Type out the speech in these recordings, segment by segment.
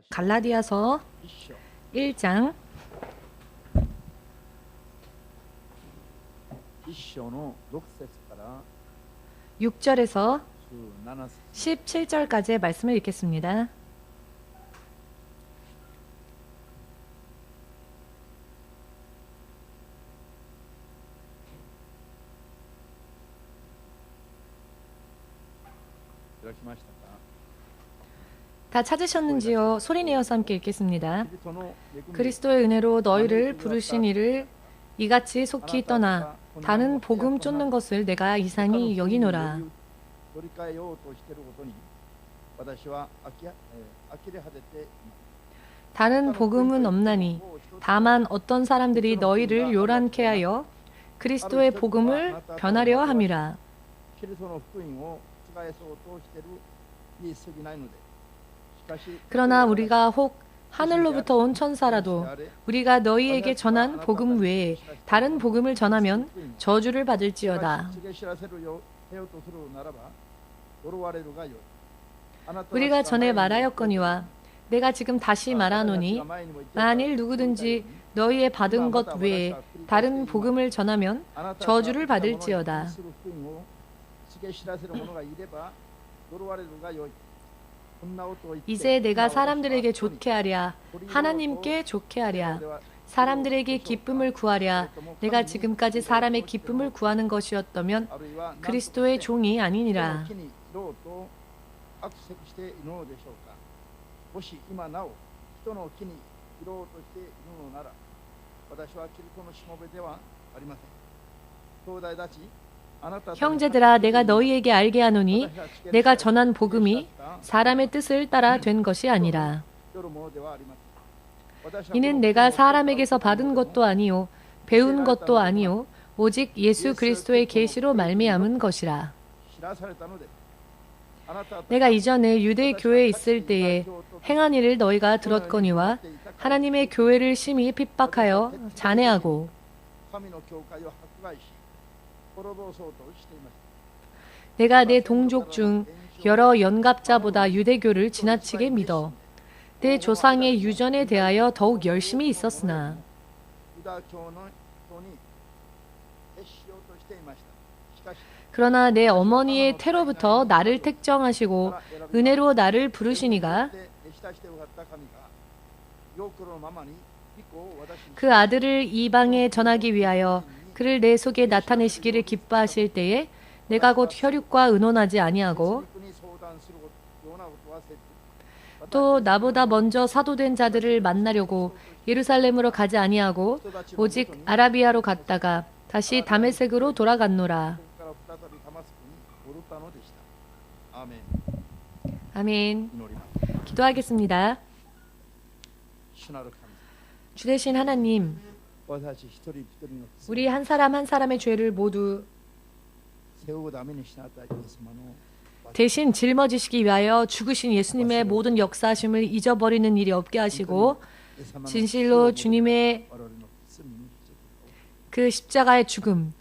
갈라디아서 1장 6절에서 17절까지의 말씀을 읽겠습니다. 다 찾으셨는지요? 소리내어서 함께 읽겠습니다. 그리스도의 은혜로 너희를 부르신 이를 이같이 속히 떠나 다른 복음 쫓는 것을 내가 이상히 여기노라. 다른 복음은 없나니 다만 어떤 사람들이 너희를 요란케 하여 그리스도의 복음을 변하려 함이라. 그러나 우리가 혹 하늘로부터 온 천사라도 우리가 너희에게 전한 복음 외에 다른 복음을 전하면 저주를 받을지어다. 우리가 전에 말하였거니와 내가 지금 다시 말하노니 만일 누구든지 너희의 받은 것 외에 다른 복음을 전하면 저주를 받을지어다. 이제 내가 사람들에게 좋게 하랴 하나님께 좋게 하랴 사람들에게 기쁨을 구하랴 내가 지금까지 사람의 기쁨을 구하는 것이었다면 그리스도의 종이 아니니라. 형제들아 내가 너희에게 알게 하노니 내가 전한 복음이 사람의 뜻을 따라 된 것이 아니라 이는 내가 사람에게서 받은 것도 아니요 배운 것도 아니요 오직 예수 그리스도의 계시로 말미암은 것이라. 내가 이전에 유대 교회에 있을 때에 행한 일을 너희가 들었거니와 하나님의 교회를 심히 핍박하여 잔해하고 내가 내 동족 중 여러 연갑자보다 유대교를 지나치게 믿어 내 조상의 유전에 대하여 더욱 열심히 있었으나 그러나 내 어머니의 태로부터 나를 택정하시고 은혜로 나를 부르시니가 그 아들을 이방에 전하기 위하여 그를 내 속에 나타내시기를 기뻐하실 때에 내가 곧 혈육과 의논하지 아니하고 또 나보다 먼저 사도된 자들을 만나려고 예루살렘으로 가지 아니하고 오직 아라비아로 갔다가 다시 다메섹으로 돌아갔노라. 아멘. 기도하겠습니다. 주되신 하나님, 우리 한 사람 한 사람의 죄를 모두 대신 짊어지시기 위하여 죽으신 예수님의 모든 역사하심을 잊어버리는 일이 없게 하시고 진실로 주님의 그 십자가의 죽음,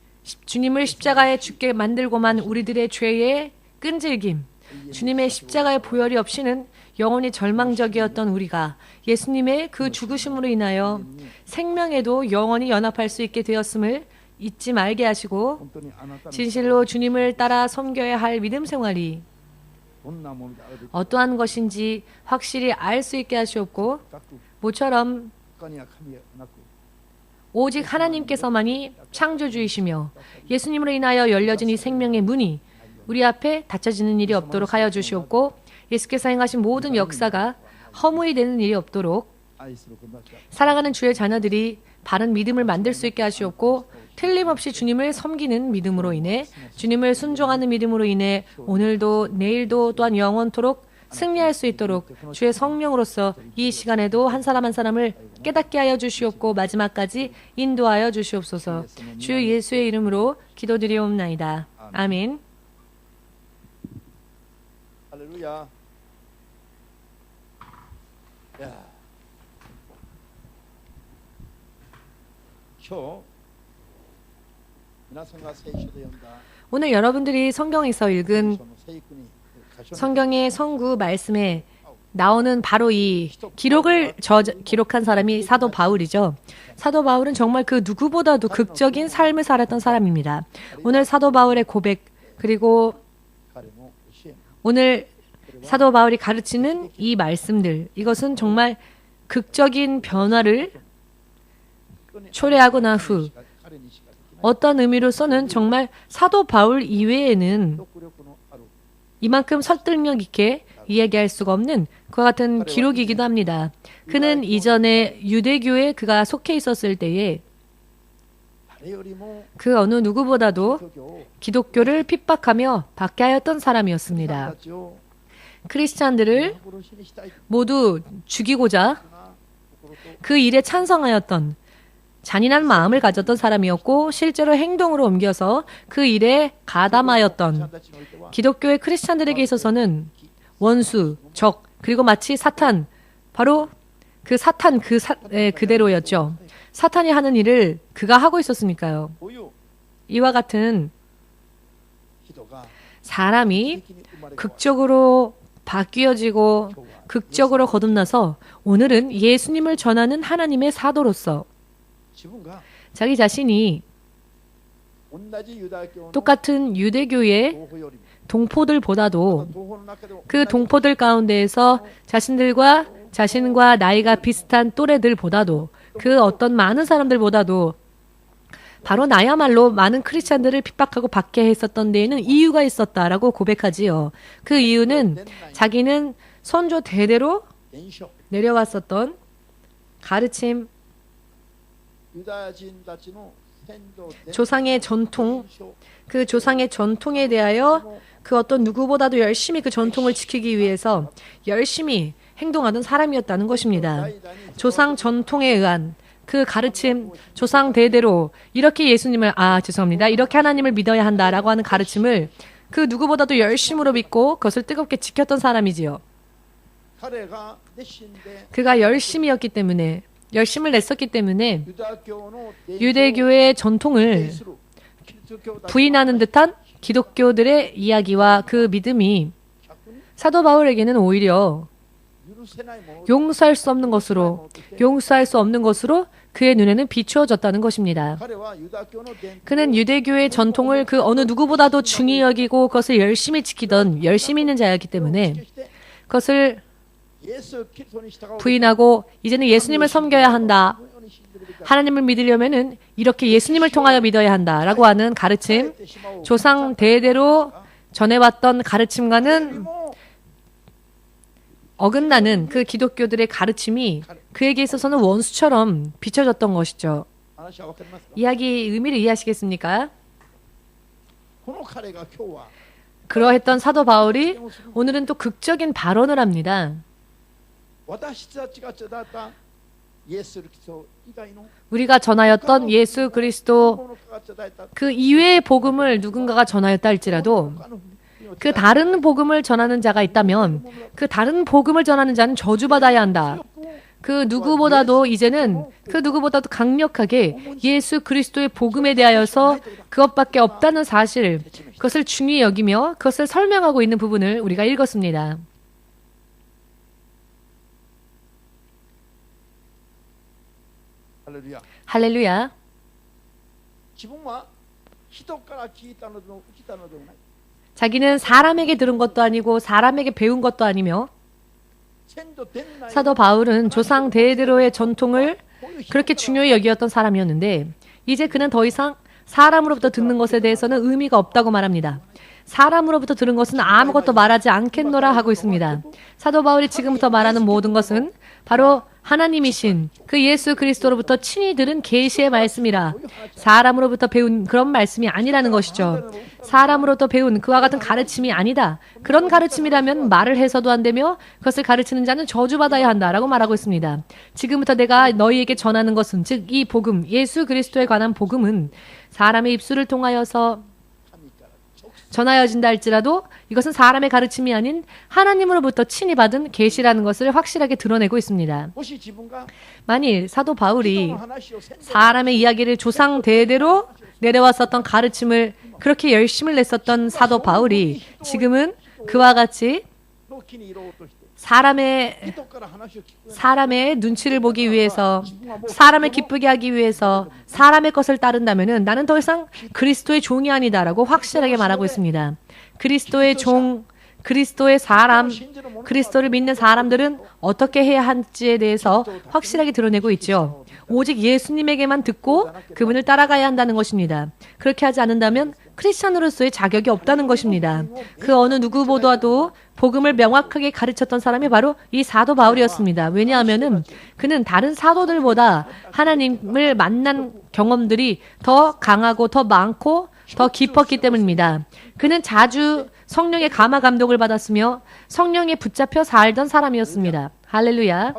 주님을 십자가에 죽게 만들고만 우리들의 죄의 끈질김, 주님의 십자가의 보혈이 없이는 영원히 절망적이었던 우리가 예수님의 그 죽으심으로 인하여 생명에도 영원히 연합할 수 있게 되었음을 잊지 말게 하시고 진실로 주님을 따라 섬겨야 할 믿음 생활이 어떠한 것인지 확실히 알 수 있게 하시옵고 모처럼 오직 하나님께서만이 창조주이시며 예수님으로 인하여 열려진 이 생명의 문이 우리 앞에 닫혀지는 일이 없도록 하여 주시옵고 예수께서 행하신 모든 역사가 허무히 되는 일이 없도록 살아가는 주의 자녀들이 바른 믿음을 만들 수 있게 하시옵고 틀림없이 주님을 섬기는 믿음으로 인해 주님을 순종하는 믿음으로 인해 오늘도 내일도 또한 영원토록 승리할 수 있도록 주의 성령으로서 이 시간에도 한 사람 한 사람을 깨닫게 하여 주시옵고 마지막까지 인도하여 주시옵소서. 주 예수의 이름으로 기도드리옵나이다. 아멘. 할렐루야. 오늘 여러분들이 성경에서 읽은 성경의 성구 말씀에 나오는 바로 이 기록을 기록한 사람이 사도 바울이죠. 사도 바울은 정말 그 누구보다도 극적인 삶을 살았던 사람입니다. 오늘 사도 바울의 고백, 그리고 오늘 사도 바울이 가르치는 이 말씀들, 이것은 정말 극적인 변화를 초래하고 난 후 어떤 의미로서는 정말 사도 바울 이외에는 이만큼 설득력 있게 이야기할 수가 없는 그와 같은 기록이기도 합니다. 그는 이전에 유대교에 그가 속해 있었을 때에 그 어느 누구보다도 기독교를 핍박하며 박해하였던 사람이었습니다. 크리스찬들을 모두 죽이고자 그 일에 찬성하였던 잔인한 마음을 가졌던 사람이었고, 실제로 행동으로 옮겨서 그 일에 가담하였던 기독교의 크리스찬들에게 있어서는 원수, 적, 그리고 마치 사탄, 바로 그 사탄 그대로였죠. 사탄이 하는 일을 그가 하고 있었으니까요. 이와 같은 사람이 극적으로 바뀌어지고 극적으로 거듭나서 오늘은 예수님을 전하는 하나님의 사도로서 자기 자신이 똑같은 유대교의 동포들보다도 그 동포들 가운데에서 자신과 나이가 비슷한 또래들보다도 그 어떤 많은 사람들보다도 바로 나야말로 많은 크리스찬들을 핍박하고 박해했었던 데에는 이유가 있었다라고 고백하지요. 그 이유는 자기는 선조 대대로 내려왔었던 가르침, 조상의 전통, 그 조상의 전통에 대하여 그 어떤 누구보다도 열심히 그 전통을 지키기 위해서 열심히 행동하던 사람이었다는 것입니다. 조상 전통에 의한 그 가르침, 조상 대대로 이렇게 이렇게 하나님을 믿어야 한다라고 하는 가르침을 그 누구보다도 열심으로 믿고 그것을 뜨겁게 지켰던 사람이지요. 그가 열심을 냈었기 때문에 유대교의 전통을 부인하는 듯한 기독교들의 이야기와 그 믿음이 사도 바울에게는 오히려 용서할 수 없는 것으로 그의 눈에는 비추어졌다는 것입니다. 그는 유대교의 전통을 그 어느 누구보다도 중히 여기고 그것을 열심히 지키던 열심히 있는 자였기 때문에 그것을 부인하고 이제는 예수님을 섬겨야 한다. 하나님을 믿으려면은 이렇게 예수님을 통하여 믿어야 한다라고 하는 가르침, 조상 대대로 전해왔던 가르침과는 어긋나는 그 기독교들의 가르침이 그에게 있어서는 원수처럼 비춰졌던 것이죠. 이야기 의미를 이해하시겠습니까? 그러했던 사도 바울이 오늘은 또 극적인 발언을 합니다. 우리가 전하였던 예수 그리스도 그 이외의 복음을 누군가가 전하였다 할지라도 그 다른 복음을 전하는 자가 있다면 그 다른 복음을 전하는 자는 저주받아야 한다. 그 누구보다도 이제는 그 누구보다도 강력하게 예수 그리스도의 복음에 대하여서 그것밖에 없다는 사실, 그것을 중히 여기며 그것을 설명하고 있는 부분을 우리가 읽었습니다. 할렐루야. 자기는 사람에게 들은 것도 아니고 사람에게 배운 것도 아니며 사도 바울은 조상 대대로의 전통을 그렇게 중요히 여기었던 사람이었는데 이제 그는 더 이상 사람으로부터 듣는 것에 대해서는 의미가 없다고 말합니다. 사람으로부터 들은 것은 아무것도 말하지 않겠노라 하고 있습니다. 사도 바울이 지금부터 말하는 모든 것은 바로 하나님이신 그 예수 그리스도로부터 친히 들은 계시의 말씀이라 사람으로부터 배운 그런 말씀이 아니라는 것이죠. 사람으로부터 배운 그와 같은 가르침이 아니다. 그런 가르침이라면 말을 해서도 안 되며 그것을 가르치는 자는 저주받아야 한다라고 말하고 있습니다. 지금부터 내가 너희에게 전하는 것은 즉 이 복음, 예수 그리스도에 관한 복음은 사람의 입술을 통하여서 전하여진다 할지라도 이것은 사람의 가르침이 아닌 하나님으로부터 친히 받은 계시라는 것을 확실하게 드러내고 있습니다. 만일 사도 바울이 사람의 이야기를 조상 대대로 내려왔었던 가르침을 그렇게 열심을 냈었던 사도 바울이 지금은 그와 같이 사람의 눈치를 보기 위해서, 사람을 기쁘게 하기 위해서 사람의 것을 따른다면은 나는 더 이상 그리스도의 종이 아니다라고 확실하게 말하고 있습니다. 그리스도의 종, 그리스도의 사람, 그리스도를 믿는 사람들은 어떻게 해야 할지에 대해서 확실하게 드러내고 있죠. 오직 예수님에게만 듣고 그분을 따라가야 한다는 것입니다. 그렇게 하지 않는다면 크리스천으로서의 자격이 없다는 것입니다. 그 어느 누구보다도 복음을 명확하게 가르쳤던 사람이 바로 이 사도 바울이었습니다. 왜냐하면 그는 다른 사도들보다 하나님을 만난 경험들이 더 강하고 더 많고 더 깊었기 때문입니다. 그는 자주 성령의 감화 감동을 받았으며 성령에 붙잡혀 살던 사람이었습니다. 할렐루야.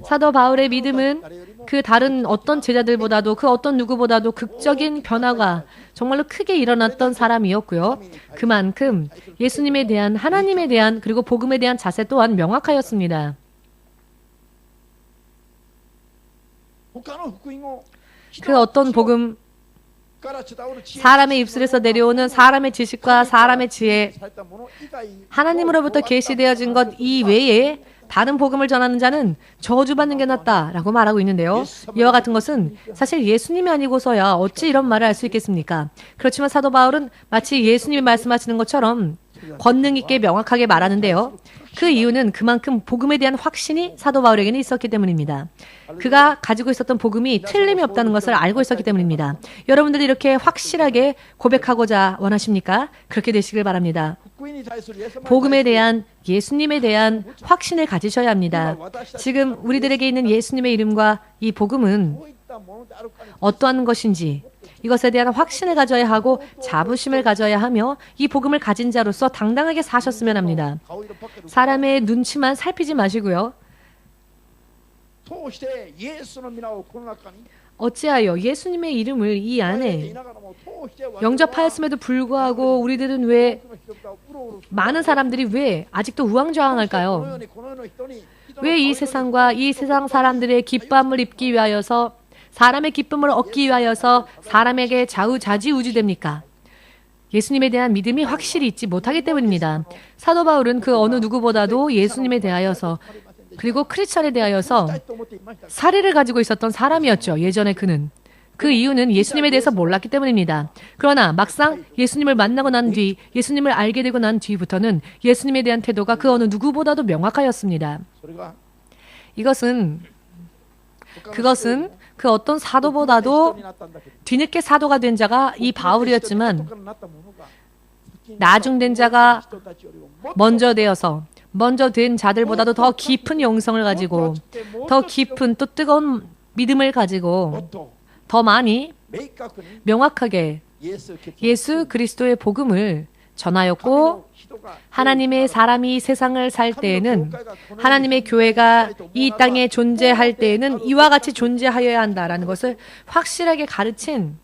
사도 바울의 믿음은 그 다른 어떤 제자들보다도 그 어떤 누구보다도 극적인 변화가 정말로 크게 일어났던 사람이었고요. 그만큼 예수님에 대한, 하나님에 대한, 그리고 복음에 대한 자세 또한 명확하였습니다. 그 어떤 복음, 사람의 입술에서 내려오는 사람의 지식과 사람의 지혜, 하나님으로부터 계시되어진 것 이외에 다른 복음을 전하는 자는 저주받는 게 낫다라고 말하고 있는데요. 이와 같은 것은 사실 예수님이 아니고서야 어찌 이런 말을 할 수 있겠습니까? 그렇지만 사도 바울은 마치 예수님이 말씀하시는 것처럼 권능 있게 명확하게 말하는데요. 그 이유는 그만큼 복음에 대한 확신이 사도 바울에게는 있었기 때문입니다. 그가 가지고 있었던 복음이 틀림이 없다는 것을 알고 있었기 때문입니다. 여러분들이 이렇게 확실하게 고백하고자 원하십니까? 그렇게 되시길 바랍니다. 복음에 대한, 예수님에 대한 확신을 가지셔야 합니다. 지금 우리들에게 있는 예수님의 이름과 이 복음은 어떠한 것인지 이것에 대한 확신을 가져야 하고 자부심을 가져야 하며 이 복음을 가진 자로서 당당하게 사셨으면 합니다. 사람의 눈치만 살피지 마시고요. 어찌하여 예수님의 이름을 이 안에 영접하였음에도 불구하고 우리들은 왜, 많은 사람들이 왜 아직도 우왕좌왕할까요? 왜 이 세상과 이 세상 사람들의 기쁨을 입기 위하여서, 사람의 기쁨을 얻기 위하여서 사람에게 좌우자지우지됩니까? 예수님에 대한 믿음이 확실히 있지 못하기 때문입니다. 사도 바울은 그 어느 누구보다도 예수님에 대하여서, 그리고 크리스천에 대하여서 사례를 가지고 있었던 사람이었죠. 예전에 그는. 그 이유는 예수님에 대해서 몰랐기 때문입니다. 그러나 막상 예수님을 만나고 난 뒤, 예수님을 알게 되고 난 뒤부터는 예수님에 대한 태도가 그 어느 누구보다도 명확하였습니다. 그것은 그 어떤 사도보다도 뒤늦게 사도가 된 자가 이 바울이었지만 나중된 자가 먼저 된 자들보다도 더 깊은 영성을 가지고, 더 깊은 또 뜨거운 믿음을 가지고 더 많이 명확하게 예수 그리스도의 복음을 전하였고, 하나님의 사람이 세상을 살 때에는, 하나님의 교회가 이 땅에 존재할 때에는 이와 같이 존재하여야 한다라는 것을 확실하게 가르친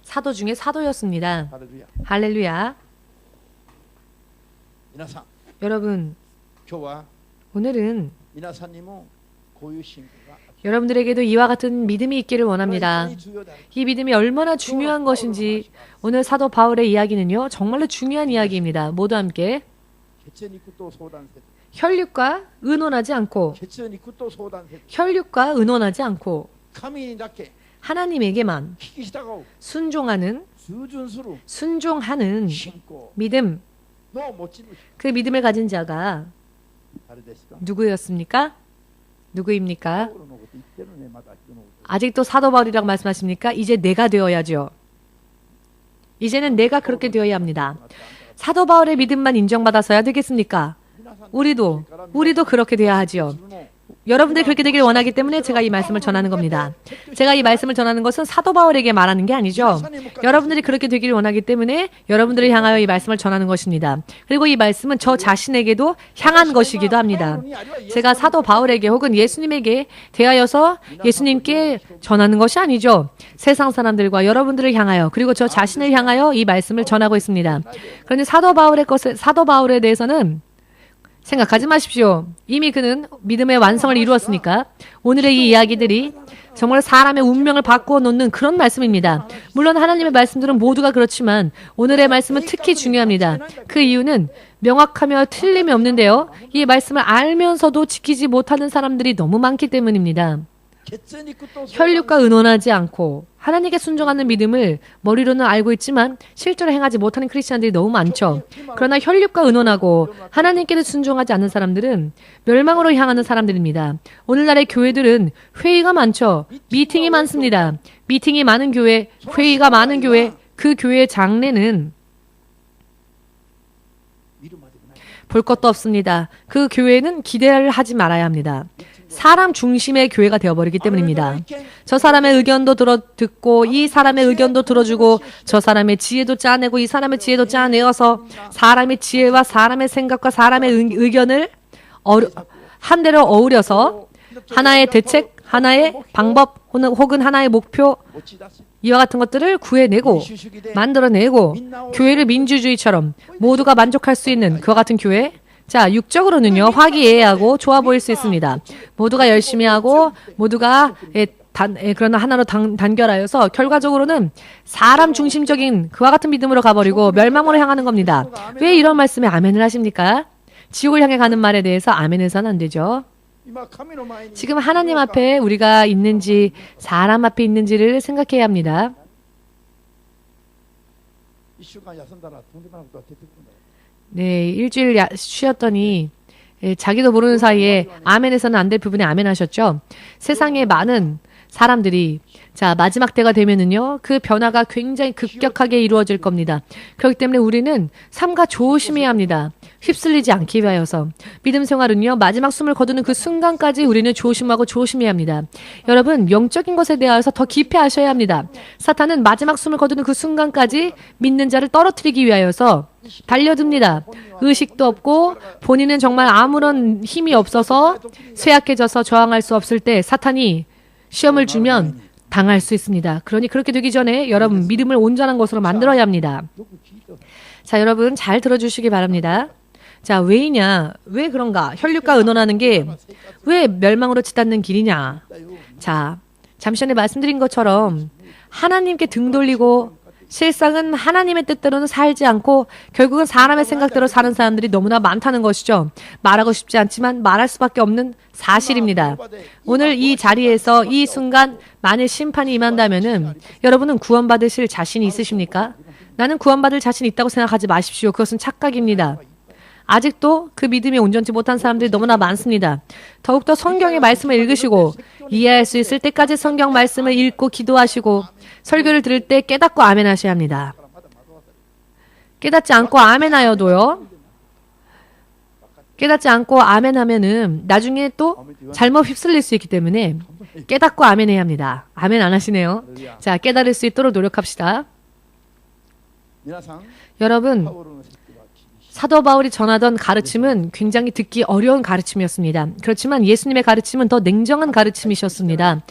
사도 중에 사도였습니다. 할렐루야. 여러분, 오늘은 여러분들에게도 이와 같은 믿음이 있기를 원합니다. 이 믿음이 얼마나 중요한 것인지 오늘 사도 바울의 이야기는요, 정말로 중요한 이야기입니다. 모두 함께 혈육과 의논하지 않고 하나님에게만 순종하는 믿음, 그 믿음을 가진 자가 누구였습니까? 누구입니까? 아직도 사도 바울이라고 말씀하십니까? 이제 내가 되어야죠. 이제는 내가 그렇게 되어야 합니다. 사도 바울의 믿음만 인정받아서야 되겠습니까? 우리도 그렇게 돼야 하지요. 여러분들이 그렇게 되길 원하기 때문에 제가 이 말씀을 전하는 겁니다. 제가 이 말씀을 전하는 것은 사도 바울에게 말하는 게 아니죠. 여러분들이 그렇게 되기를 원하기 때문에 여러분들을 향하여 이 말씀을 전하는 것입니다. 그리고 이 말씀은 저 자신에게도 향한 것이기도 합니다. 제가 사도 바울에게 혹은 예수님에게 대하여서 예수님께 전하는 것이 아니죠. 세상 사람들과 여러분들을 향하여, 그리고 저 자신을 향하여 이 말씀을 전하고 있습니다. 그런데 사도 바울에 대해서는 생각하지 마십시오. 이미 그는 믿음의 완성을 이루었으니까. 오늘의 이 이야기들이 정말 사람의 운명을 바꾸어 놓는 그런 말씀입니다. 물론 하나님의 말씀들은 모두가 그렇지만 오늘의 말씀은 특히 중요합니다. 그 이유는 명확하며 틀림이 없는데요. 이 말씀을 알면서도 지키지 못하는 사람들이 너무 많기 때문입니다. 혈육과 의논하지 않고 하나님께 순종하는 믿음을 머리로는 알고 있지만 실제로 행하지 못하는 크리스찬들이 너무 많죠. 그러나 혈육과 의논하고 하나님께는 순종하지 않는 사람들은 멸망으로 향하는 사람들입니다. 오늘날의 교회들은 회의가 많죠. 미팅이 많습니다. 미팅이 많은 교회, 회의가 많은 교회, 그 교회의 장래는 볼 것도 없습니다. 그 교회는 기대를 하지 말아야 합니다. 사람 중심의 교회가 되어버리기 때문입니다. 저 사람의 의견도 듣고 이 사람의 의견도 들어주고 저 사람의 지혜도 짜내고 이 사람의 지혜도 짜내어서 사람의 지혜와 사람의 생각과 사람의 의견을 한대로 어우려서 하나의 대책, 하나의 방법 혹은 하나의 목표 이와 같은 것들을 구해내고 만들어내고 교회를 민주주의처럼 모두가 만족할 수 있는 그와 같은 교회. 자, 육적으로는요, 화기애애하고 좋아 보일 수 있습니다. 모두가 열심히 하고 모두가 그러나 하나로 단결하여서 결과적으로는 사람 중심적인 그와 같은 믿음으로 가버리고 멸망으로 향하는 겁니다. 왜 이런 말씀에 아멘을 하십니까? 지옥을 향해 가는 말에 대해서 아멘해서는 안 되죠. 지금 하나님 앞에 우리가 있는지 사람 앞에 있는지를 생각해야 합니다. 네, 일주일 쉬었더니 자기도 모르는 사이에 아멘해서는 안 될 부분에 아멘하셨죠. 세상에 많은 사람들이 자 마지막 때가 되면은요 그 변화가 굉장히 급격하게 이루어질 겁니다. 그렇기 때문에 우리는 삼가 조심해야 합니다. 휩쓸리지 않기 위하여서 믿음 생활은요 마지막 숨을 거두는 그 순간까지 우리는 조심하고 조심해야 합니다. 여러분 영적인 것에 대하여서 더 깊이 아셔야 합니다. 사탄은 마지막 숨을 거두는 그 순간까지 믿는 자를 떨어뜨리기 위하여서 달려듭니다. 의식도 없고 본인은 정말 아무런 힘이 없어서 쇠약해져서 저항할 수 없을 때 사탄이 시험을 주면 당할 수 있습니다. 그러니 그렇게 되기 전에 여러분 믿음을 온전한 것으로 만들어야 합니다. 자, 여러분 잘 들어주시기 바랍니다. 자, 왜이냐? 왜 그런가? 혈육과 의논하는 게 왜 멸망으로 치닫는 길이냐? 자, 잠시 전에 말씀드린 것처럼 하나님께 등 돌리고 실상은 하나님의 뜻대로는 살지 않고 결국은 사람의 생각대로 사는 사람들이 너무나 많다는 것이죠. 말하고 싶지 않지만 말할 수밖에 없는 사실입니다. 오늘 이 자리에서 이 순간 만일 심판이 임한다면은 여러분은 구원받으실 자신이 있으십니까? 나는 구원받을 자신 있다고 생각하지 마십시오. 그것은 착각입니다. 아직도 그 믿음이 온전치 못한 사람들이 너무나 많습니다. 더욱더 성경의 말씀을 읽으시고 이해할 수 있을 때까지 성경 말씀을 읽고 기도하시고 설교를 들을 때 깨닫고 아멘 하셔야 합니다. 깨닫지 않고 아멘 하여도요. 깨닫지 않고 아멘 하면은 나중에 또 잘못 휩쓸릴 수 있기 때문에 깨닫고 아멘 해야 합니다. 아멘 안 하시네요. 자, 깨달을 수 있도록 노력합시다. 여러분, 사도 바울이 전하던 가르침은 굉장히 듣기 어려운 가르침이었습니다. 그렇지만 예수님의 가르침은 더 냉정한 가르침이셨습니다.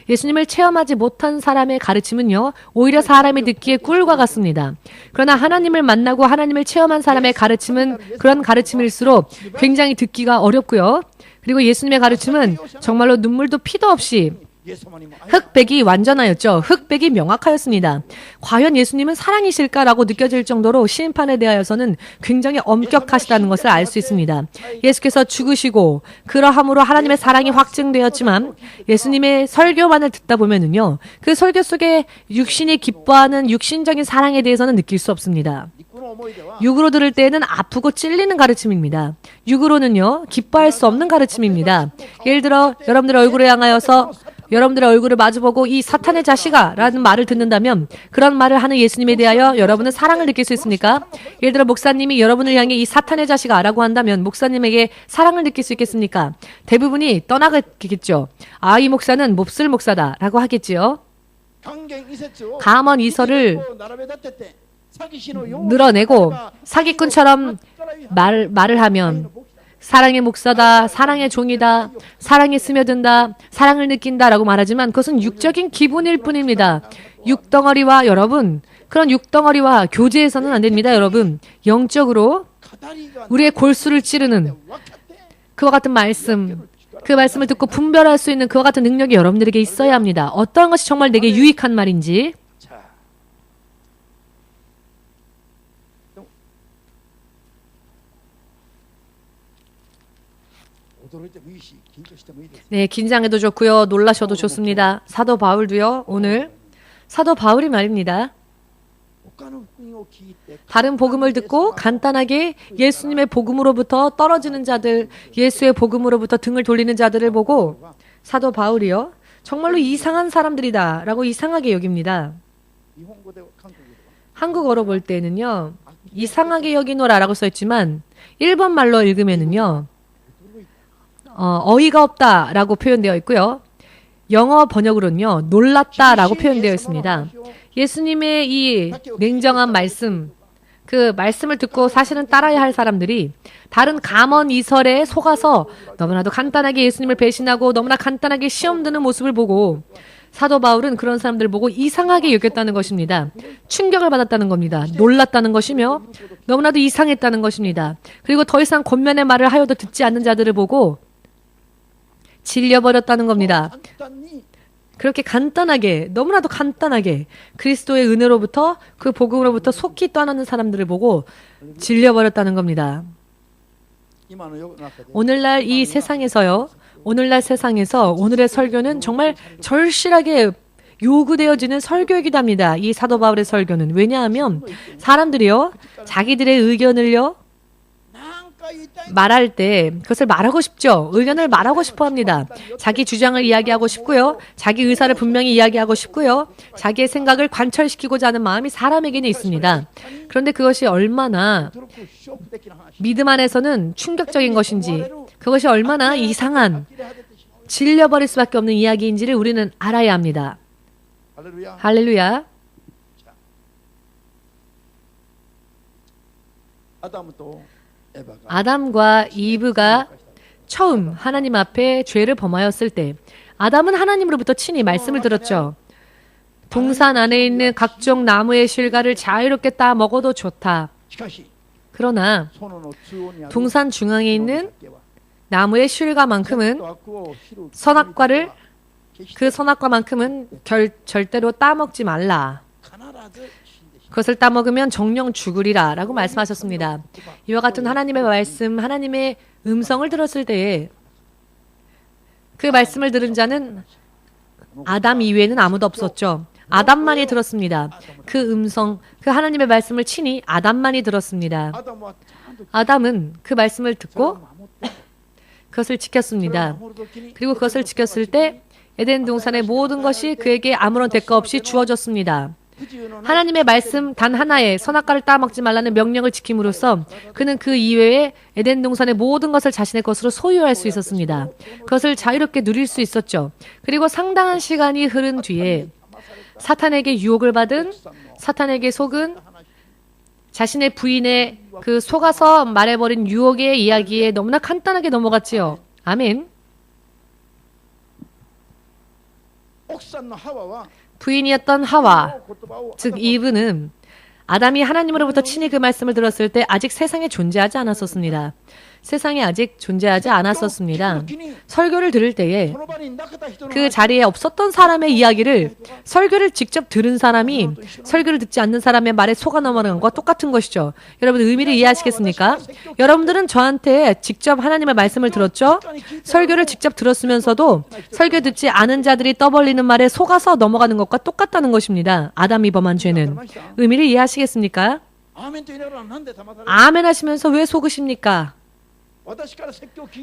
예수님을 체험하지 못한 사람의 가르침은요, 오히려 사람이 듣기에 꿀과 같습니다. 그러나 하나님을 만나고 하나님을 체험한 사람의 가르침은 그런 가르침일수록 굉장히 듣기가 어렵고요. 그리고 예수님의 가르침은 정말로 눈물도 피도 없이 흑백이 완전하였죠. 흑백이 명확하였습니다. 과연 예수님은 사랑이실까라고 느껴질 정도로 심판에 대하여서는 굉장히 엄격하시다는 것을 알 수 있습니다. 예수께서 죽으시고 그러함으로 하나님의 사랑이 확증되었지만 예수님의 설교만을 듣다 보면은요, 그 설교 속에 육신이 기뻐하는 육신적인 사랑에 대해서는 느낄 수 없습니다. 육으로 들을 때에는 아프고 찔리는 가르침입니다. 육으로는요, 기뻐할 수 없는 가르침입니다. 예를 들어 여러분들의 얼굴을 향하여서 여러분들의 얼굴을 마주보고 이 사탄의 자식아 라는 말을 듣는다면 그런 말을 하는 예수님에 대하여 여러분은 사랑을 느낄 수 있습니까? 예를 들어 목사님이 여러분을 향해 이 사탄의 자식아 라고 한다면 목사님에게 사랑을 느낄 수 있겠습니까? 대부분이 떠나겠죠. 아, 이 목사는 몹쓸 목사다 라고 하겠지요. 감언 이설을 늘어내고 사기꾼처럼 말을 하면 사랑의 목사다, 사랑의 종이다, 사랑에 스며든다, 사랑을 느낀다라고 말하지만 그것은 육적인 기분일 뿐입니다. 육덩어리와 여러분, 그런 육덩어리와 교제해서는 안 됩니다. 여러분, 영적으로 우리의 골수를 찌르는 그와 같은 말씀, 그 말씀을 듣고 분별할 수 있는 그와 같은 능력이 여러분들에게 있어야 합니다. 어떤 것이 정말 내게 유익한 말인지. 네, 긴장해도 좋고요. 놀라셔도 좋습니다. 사도 바울도요. 오늘 사도 바울이 말입니다. 다른 복음을 듣고 간단하게 예수님의 복음으로부터 떨어지는 자들, 예수의 복음으로부터 등을 돌리는 자들을 보고 사도 바울이요. 정말로 이상한 사람들이다 라고 이상하게 여깁니다. 한국어로 볼 때는요. 이상하게 여기노라 라고 써있지만 일본 말로 읽으면은요. 어이가 없다 라고 표현되어 있고요. 영어 번역으로는요. 놀랐다 라고 표현되어 있습니다. 예수님의 이 냉정한 말씀, 그 말씀을 듣고 사실은 따라야 할 사람들이 다른 감언 이설에 속아서 너무나도 간단하게 예수님을 배신하고 너무나 간단하게 시험 드는 모습을 보고 사도 바울은 그런 사람들을 보고 이상하게 여겼다는 것입니다. 충격을 받았다는 겁니다. 놀랐다는 것이며 너무나도 이상했다는 것입니다. 그리고 더 이상 권면의 말을 하여도 듣지 않는 자들을 보고 질려버렸다는 겁니다. 그렇게 간단하게, 너무나도 간단하게 그리스도의 은혜로부터 그 복음으로부터 속히 떠나는 사람들을 보고 질려버렸다는 겁니다. 오늘날 이 세상에서요. 오늘날 세상에서 오늘의 설교는 정말 절실하게 요구되어지는 설교이기답니다. 이 사도 바울의 설교는. 왜냐하면 사람들이요. 자기들의 의견을요. 말할 때 그것을 말하고 싶죠. 의견을 말하고 싶어 합니다. 자기 주장을 이야기하고 싶고요. 자기 의사를 분명히 이야기하고 싶고요. 자기의 생각을 관철시키고자 하는 마음이 사람에게는 있습니다. 그런데 그것이 얼마나 믿음 안에서는 충격적인 것인지, 그것이 얼마나 이상한, 질려버릴 수밖에 없는 이야기인지를 우리는 알아야 합니다. 할렐루야. 아담과 이브가 처음 하나님 앞에 죄를 범하였을 때 아담은 하나님으로부터 친히 말씀을 들었죠. 동산 안에 있는 각종 나무의 실과를 자유롭게 따 먹어도 좋다. 그러나 동산 중앙에 있는 나무의 실과만큼은 선악과를 그 선악과만큼은 절대로 따먹지 말라. 그것을 따먹으면 정령 죽으리라 라고 말씀하셨습니다. 이와 같은 하나님의 말씀, 하나님의 음성을 들었을 때에 그 말씀을 들은 자는 아담 이외에는 아무도 없었죠. 아담만이 들었습니다. 그 음성, 그 하나님의 말씀을 친히 아담만이 들었습니다. 아담은 그 말씀을 듣고 그것을 지켰습니다. 그리고 그것을 지켰을 때 에덴 동산의 모든 것이 그에게 아무런 대가 없이 주어졌습니다. 하나님의 말씀 단 하나의 선악과를 따먹지 말라는 명령을 지킴으로써 그는 그 이외에 에덴 동산의 모든 것을 자신의 것으로 소유할 수 있었습니다. 그것을 자유롭게 누릴 수 있었죠. 그리고 상당한 시간이 흐른 뒤에 사탄에게 유혹을 받은, 사탄에게 속은 자신의 부인의 그 속아서 말해버린 유혹의 이야기에 너무나 간단하게 넘어갔지요. 아멘. 부인이었던 하와, 즉 이브는 아담이 하나님으로부터 친히 그 말씀을 들었을 때 아직 세상에 존재하지 않았었습니다. 세상에 아직 존재하지 않았었습니다. 설교를 들을 때에 그 자리에 없었던 사람의 이야기를 설교를 직접 들은 사람이 설교를 듣지 않는 사람의 말에 속아 넘어가는 것과 똑같은 것이죠. 여러분 의미를 이해하시겠습니까? 여러분들은 저한테 직접 하나님의 말씀을 들었죠? 설교를 직접 들었으면서도 설교 듣지 않은 자들이 떠벌리는 말에 속아서 넘어가는 것과 똑같다는 것입니다. 아담이 범한 죄는. 의미를 이해하시겠습니까? 아멘 하시면서 왜 속으십니까?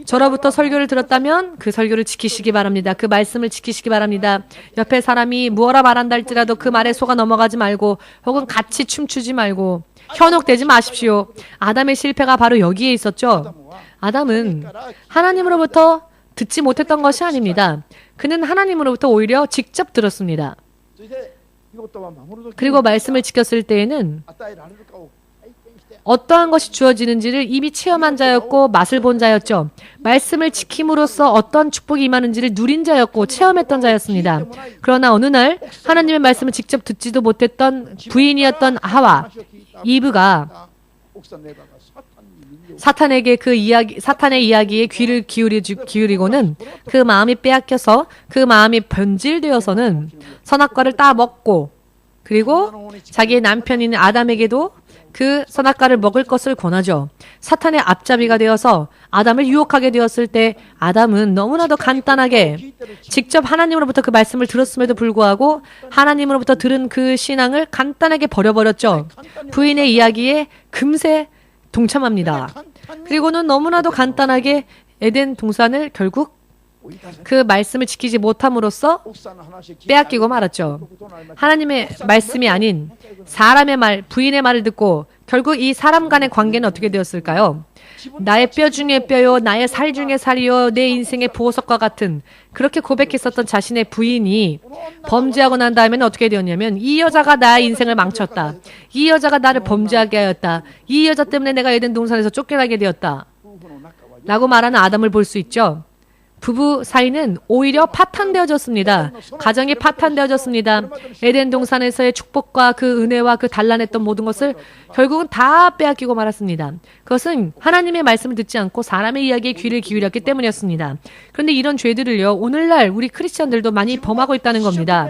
저로부터 설교를 들었다면 그 설교를 지키시기 바랍니다. 그 말씀을 지키시기 바랍니다. 옆에 사람이 무엇라 말한다 할지라도 그 말에 속아 넘어가지 말고 혹은 같이 춤추지 말고 현혹되지 마십시오. 아담의 실패가 바로 여기에 있었죠. 아담은 하나님으로부터 듣지 못했던 것이 아닙니다. 그는 하나님으로부터 오히려 직접 들었습니다. 그리고 말씀을 지켰을 때에는 어떠한 것이 주어지는지를 이미 체험한 자였고 맛을 본 자였죠. 말씀을 지킴으로써 어떤 축복이 임하는지를 누린 자였고 체험했던 자였습니다. 그러나 어느 날 하나님의 말씀을 직접 듣지도 못했던 부인이었던 하와, 이브가 사탄에게 사탄의 이야기에 귀를 기울이고는 그 마음이 빼앗겨서 그 마음이 변질되어서는 선악과를 따 먹고 그리고 자기의 남편인 아담에게도 그 선악과를 먹을 것을 권하죠. 사탄의 앞잡이가 되어서 아담을 유혹하게 되었을 때 아담은 너무나도 간단하게 직접 하나님으로부터 그 말씀을 들었음에도 불구하고 하나님으로부터 들은 그 신앙을 간단하게 버려버렸죠. 부인의 이야기에 금세 동참합니다. 그리고는 너무나도 간단하게 에덴 동산을 결국 그 말씀을 지키지 못함으로써 빼앗기고 말았죠. 하나님의 말씀이 아닌 사람의 말, 부인의 말을 듣고 결국 이 사람 간의 관계는 어떻게 되었을까요? 나의 뼈 중에 뼈요, 나의 살 중에 살이요, 내 인생의 보석과 같은 그렇게 고백했었던 자신의 부인이 범죄하고 난 다음에는 어떻게 되었냐면 이 여자가 나의 인생을 망쳤다. 이 여자가 나를 범죄하게 하였다. 이 여자 때문에 내가 에덴 동산에서 쫓겨나게 되었다. 라고 말하는 아담을 볼 수 있죠. 부부 사이는 오히려 파탄되어졌습니다. 가정이 파탄되어졌습니다. 에덴 동산에서의 축복과 그 은혜와 그 단란했던 모든 것을 결국은 다 빼앗기고 말았습니다. 그것은 하나님의 말씀을 듣지 않고 사람의 이야기에 귀를 기울였기 때문이었습니다. 그런데 이런 죄들을요, 오늘날 우리 크리스천들도 많이 범하고 있다는 겁니다.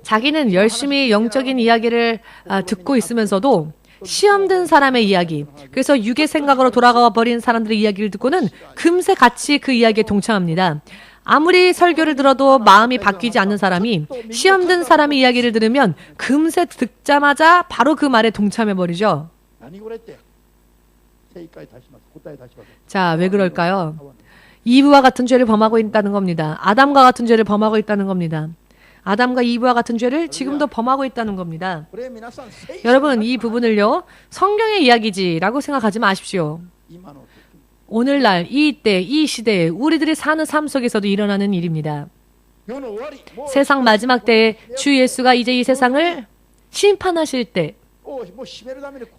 자기는 열심히 영적인 이야기를 듣고 있으면서도 시험 든 사람의 이야기, 그래서 육의 생각으로 돌아가 버린 사람들의 이야기를 듣고는 금세 같이 그 이야기에 동참합니다. 아무리 설교를 들어도 마음이 바뀌지 않는 사람이 시험 든 사람의 이야기를 들으면 금세 듣자마자 바로 그 말에 동참해버리죠. 자, 왜 그럴까요? 이브와 같은 죄를 범하고 있다는 겁니다. 아담과 같은 죄를 범하고 있다는 겁니다. 아담과 이브와 같은 죄를 지금도 범하고 있다는 겁니다. 여러분, 이 부분을요, 성경의 이야기지라고 생각하지 마십시오. 오늘날, 이때, 이 시대에 우리들이 사는 삶 속에서도 일어나는 일입니다. 세상 마지막 때에 주 예수가 이제 이 세상을 심판하실 때,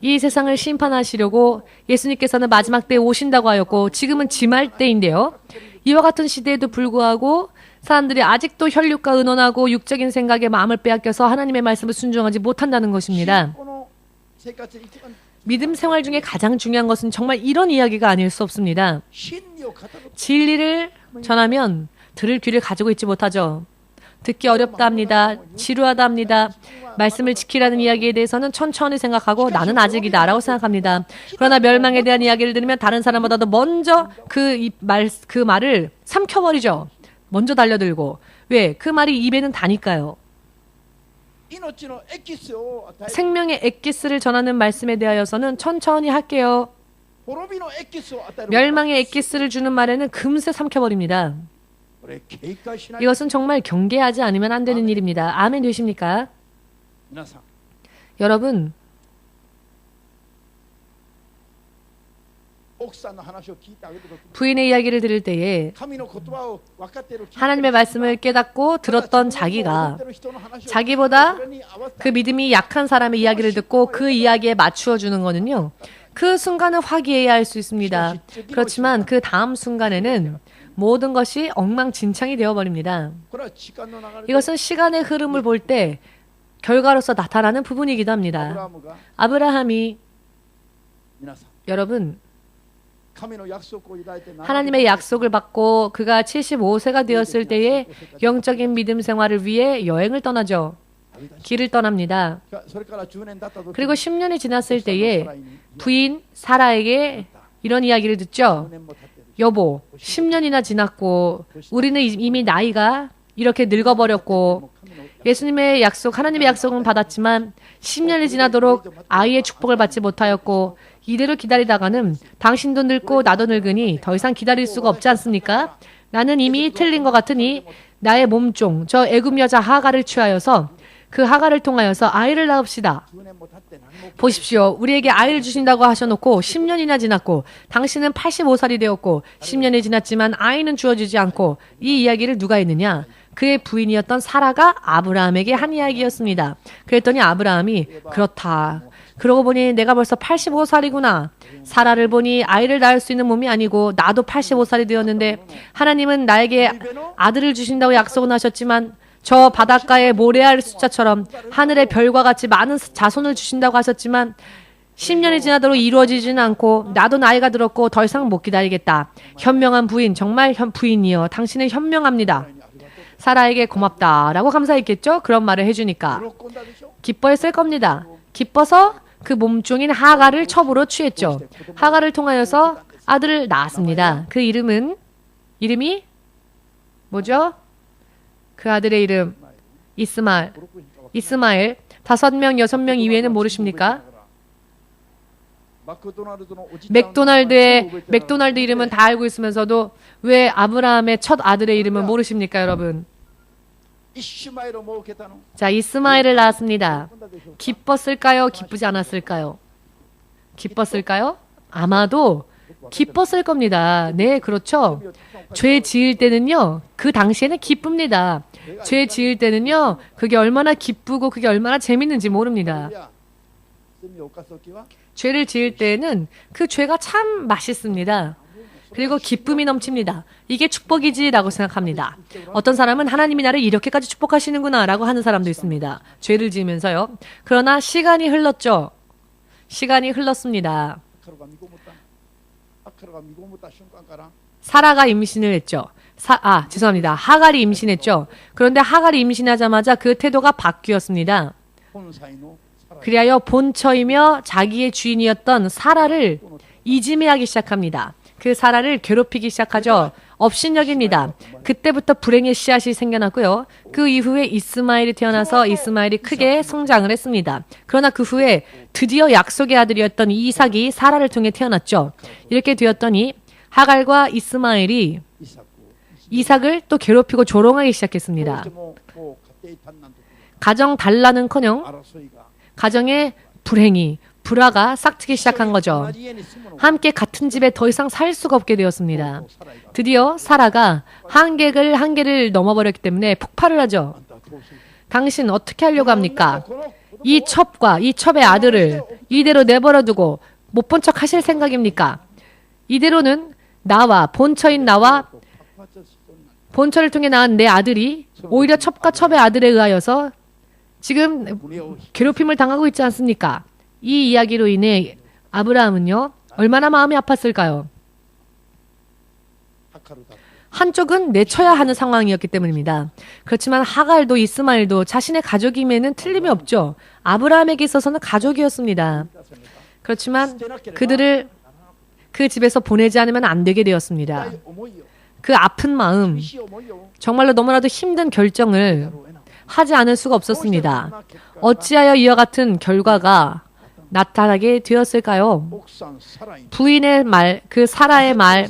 이 세상을 심판하시려고 예수님께서는 마지막 때에 오신다고 하였고 지금은 지말 때인데요. 이와 같은 시대에도 불구하고 사람들이 아직도 혈육과 의논하고 육적인 생각에 마음을 빼앗겨서 하나님의 말씀을 순종하지 못한다는 것입니다. 믿음 생활 중에 가장 중요한 것은 정말 이런 이야기가 아닐 수 없습니다. 진리를 전하면 들을 귀를 가지고 있지 못하죠. 듣기 어렵다 합니다. 지루하다 합니다. 말씀을 지키라는 이야기에 대해서는 천천히 생각하고 나는 아직이다 라고 생각합니다. 그러나 멸망에 대한 이야기를 들으면 다른 사람보다도 먼저 그 말을 삼켜버리죠. 먼저 달려들고. 왜? 그 말이 입에는 다니까요. 생명의 엑기스를 전하는 말씀에 대하여서는 천천히 할게요. 멸망의 엑기스를 주는 말에는 금세 삼켜버립니다. 이것은 정말 경계하지 않으면 안 되는 일입니다. 아멘 되십니까? 여러분, 부인의 이야기를 들을 때에 하나님의 말씀을 깨닫고 들었던 자기가 자기보다 그 믿음이 약한 사람의 이야기를 듣고 그 이야기에 맞추어 주는 거는요, 그 순간은 화기애애할 할 수 있습니다. 그렇지만 그 다음 순간에는 모든 것이 엉망진창이 되어버립니다. 이것은 시간의 흐름을 볼 때 결과로서 나타나는 부분이기도 합니다. 아브라함이, 여러분, 하나님의 약속을 받고 그가 75세가 되었을 때에 영적인 믿음 생활을 위해 여행을 떠나죠. 길을 떠납니다. 그리고 10년이 지났을 때에 부인 사라에게 이런 이야기를 듣죠. 여보, 10년이나 지났고 우리는 이미 나이가 이렇게 늙어버렸고 예수님의 약속, 하나님의 약속은 받았지만 10년이 지나도록 아이의 축복을 받지 못하였고 이대로 기다리다가는 당신도 늙고 나도 늙으니 더 이상 기다릴 수가 없지 않습니까? 나는 이미 틀린 것 같으니 나의 몸종, 저 애굽 여자 하갈을 취하여서 그 하갈을 통하여서 아이를 낳읍시다. 보십시오. 우리에게 아이를 주신다고 하셔놓고 10년이나 지났고 당신은 85살이 되었고 10년이 지났지만 아이는 주어지지 않고 이 이야기를 누가 했느냐? 그의 부인이었던 사라가 아브라함에게 한 이야기였습니다. 그랬더니 아브라함이 그렇다. 그러고 보니 내가 벌써 85살이구나. 사라를 보니 아이를 낳을 수 있는 몸이 아니고 나도 85살이 되었는데 하나님은 나에게 아들을 주신다고 약속은 하셨지만 저 바닷가의 모래알 숫자처럼 하늘의 별과 같이 많은 자손을 주신다고 하셨지만 10년이 지나도록 이루어지지는 않고 나도 나이가 들었고 더 이상 못 기다리겠다. 현명한 부인, 정말 부인이여 당신은 현명합니다. 사라에게 고맙다 라고 감사했겠죠? 그런 말을 해주니까 기뻐했을 겁니다. 기뻐서 그 몸종인 하갈을 첩으로 취했죠. 하갈을 통하여서 아들을 낳았습니다. 그 이름이 뭐죠? 그 아들의 이름 이스마엘. 5명, 6명 이외에는 모르십니까? 맥도날드 이름은 다 알고 있으면서도 왜 아브라함의 첫 아들의 이름은 모르십니까, 여러분? 자, 이스마엘을 낳았습니다. 기뻤을까요? 기쁘지 않았을까요? 기뻤을까요? 아마도 기뻤을 겁니다. 네, 그렇죠. 죄 지을 때는요, 그 당시에는 기쁩니다. 죄 지을 때는요, 그게 얼마나 기쁘고 그게 얼마나 재밌는지 모릅니다. 죄를 지을 때는 그 죄가 참 맛있습니다. 그리고 기쁨이 넘칩니다. 이게 축복이지라고 생각합니다. 어떤 사람은 하나님이 나를 이렇게까지 축복하시는구나 라고 하는 사람도 있습니다. 죄를 지으면서요. 그러나 시간이 흘렀죠. 시간이 흘렀습니다. 사라가 임신을 했죠. 죄송합니다. 하갈이 임신했죠. 그런데 하갈이 임신하자마자 그 태도가 바뀌었습니다. 그리하여 본처이며 자기의 주인이었던 사라를 이지매하기 시작합니다. 그 사라를 괴롭히기 시작하죠. 업신여깁니다. 그때부터 불행의 씨앗이 생겨났고요. 그 이후에 이스마엘이 태어나서 이스마엘이 크게 성장을 했습니다. 그러나 그 후에 드디어 약속의 아들이었던 이삭이 사라를 통해 태어났죠. 이렇게 되었더니 하갈과 이스마엘이 이삭을 또 괴롭히고 조롱하기 시작했습니다. 가정 단란은커녕 가정의 불화가 싹트기 시작한 거죠. 함께 같은 집에 더 이상 살 수가 없게 되었습니다. 드디어 사라가 한계를 넘어버렸기 때문에 폭발을 하죠. 당신 어떻게 하려고 합니까? 이 첩의 아들을 이대로 내버려두고 못 본 척 하실 생각입니까? 이대로는 본처를 통해 낳은 내 아들이 오히려 첩과 첩의 아들에 의하여서 지금 괴롭힘을 당하고 있지 않습니까? 이 이야기로 인해 아브라함은요, 얼마나 마음이 아팠을까요? 한쪽은 내쳐야 하는 상황이었기 때문입니다. 그렇지만 하갈도 이스마엘도 자신의 가족임에는 틀림이 없죠. 아브라함에게 있어서는 가족이었습니다. 그렇지만 그들을 그 집에서 보내지 않으면 안 되게 되었습니다. 그 아픈 마음, 정말로 너무나도 힘든 결정을 하지 않을 수가 없었습니다. 어찌하여 이와 같은 결과가 나타나게 되었을까요? 부인의 말, 그 사라의 말,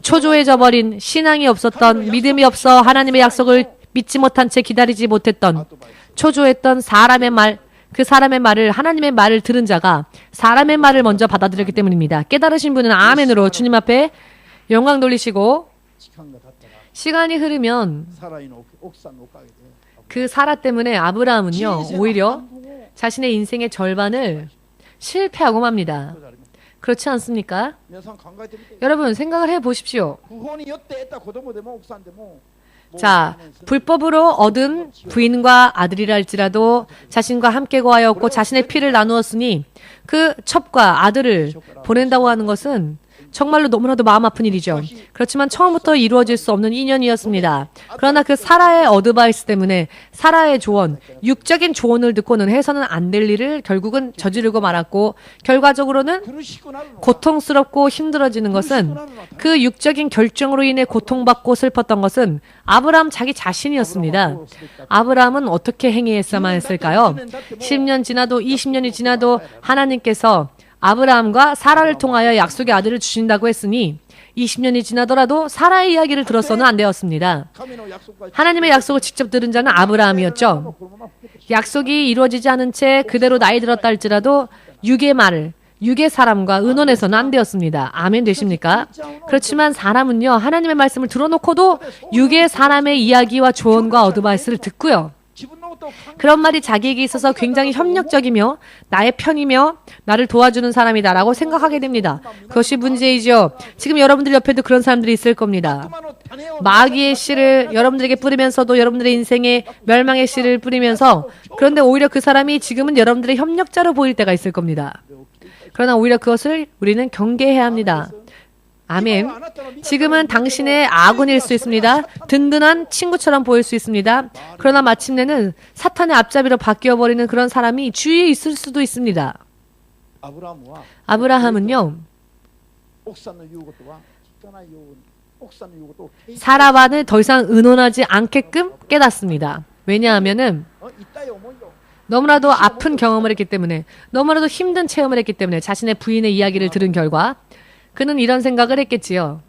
초조해져버린 신앙이 없었던, 믿음이 없어 하나님의 약속을 믿지 못한 채 기다리지 못했던, 초조했던 사람의 말, 그 사람의 말을, 하나님의 말을 들은 자가 사람의 말을 먼저 받아들였기 때문입니다. 깨달으신 분은 아멘으로 주님 앞에 영광 돌리시고, 시간이 흐르면 그 사라 때문에 아브라함은요, 오히려 자신의 인생의 절반을 실패하고 맙니다. 그렇지 않습니까? 여러분 생각을 해보십시오. 자, 불법으로 얻은 부인과 아들이라 할지라도 자신과 함께 거하였고 자신의 피를 나누었으니 그 첩과 아들을 보낸다고 하는 것은 정말로 너무나도 마음 아픈 일이죠. 그렇지만 처음부터 이루어질 수 없는 인연이었습니다. 그러나 그 사라의 어드바이스 때문에 사라의 조언, 육적인 조언을 듣고는 해서는 안 될 일을 결국은 저지르고 말았고 결과적으로는 고통스럽고 힘들어지는 것은 그 육적인 결정으로 인해 고통받고 슬펐던 것은 아브라함 자기 자신이었습니다. 아브라함은 어떻게 행위했어야만 했을까요? 10년 지나도 20년이 지나도 하나님께서 아브라함과 사라를 통하여 약속의 아들을 주신다고 했으니 20년이 지나더라도 사라의 이야기를 들어서는 안 되었습니다. 하나님의 약속을 직접 들은 자는 아브라함이었죠. 약속이 이루어지지 않은 채 그대로 나이 들었다 할지라도 육의 사람과 의논해서는 안 되었습니다. 아멘 되십니까? 그렇지만 사람은요, 하나님의 말씀을 들어놓고도 육의 사람의 이야기와 조언과 어드바이스를 듣고요. 그런 말이 자기에게 있어서 굉장히 협력적이며 나의 편이며 나를 도와주는 사람이다라고 생각하게 됩니다. 그것이 문제이죠. 지금 여러분들 옆에도 그런 사람들이 있을 겁니다. 마귀의 씨를 여러분들에게 뿌리면서도 여러분들의 인생에 멸망의 씨를 뿌리면서 그런데 오히려 그 사람이 지금은 여러분들의 협력자로 보일 때가 있을 겁니다. 그러나 오히려 그것을 우리는 경계해야 합니다. 아멘. 지금은 당신의 아군일 수 있습니다. 든든한 친구처럼 보일 수 있습니다. 그러나 마침내는 사탄의 앞잡이로 바뀌어버리는 그런 사람이 주위에 있을 수도 있습니다. 아브라함은요, 사라와는 더 이상 의논하지 않게끔 깨닫습니다. 왜냐하면은 너무나도 아픈 경험을 했기 때문에, 너무나도 힘든 체험을 했기 때문에, 자신의 부인의 이야기를 들은 결과 그는 이런 생각을 했겠지요.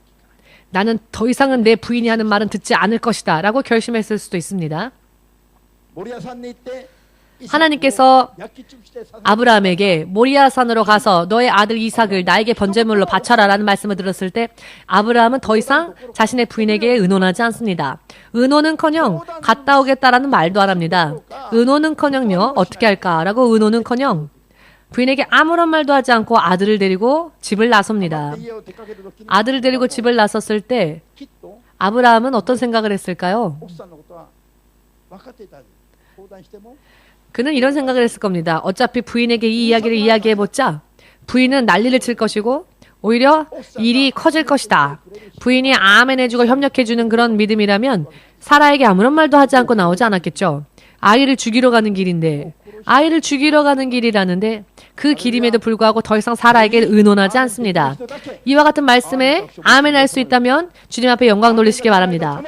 나는 더 이상은 내 부인이 하는 말은 듣지 않을 것이다 라고 결심했을 수도 있습니다. 하나님께서 아브라함에게 모리아산으로 가서 너의 아들 이삭을 나에게 번제물로 바쳐라 라는 말씀을 들었을 때 아브라함은 더 이상 자신의 부인에게 의논하지 않습니다. 의논은커녕 갔다 오겠다라는 말도 안 합니다. 의논은커녕요, 어떻게 할까라고 의논은커녕 부인에게 아무런 말도 하지 않고 아들을 데리고 집을 나섭니다. 아들을 데리고 집을 나섰을 때 아브라함은 어떤 생각을 했을까요? 그는 이런 생각을 했을 겁니다. 어차피 부인에게 이 이야기를 이야기해보자 부인은 난리를 칠 것이고 오히려 일이 커질 것이다. 부인이 아멘 해주고 협력해주는 그런 믿음이라면 사라에게 아무런 말도 하지 않고 나오지 않았겠죠. 아이를 죽이러 가는 길인데, 아이를 죽이러 가는 길이라는데 그 길임에도 불구하고 더 이상 사라에게 의논하지 않습니다. 이와 같은 말씀에 아멘 할 수 있다면 주님 앞에 영광 돌리시기 바랍니다.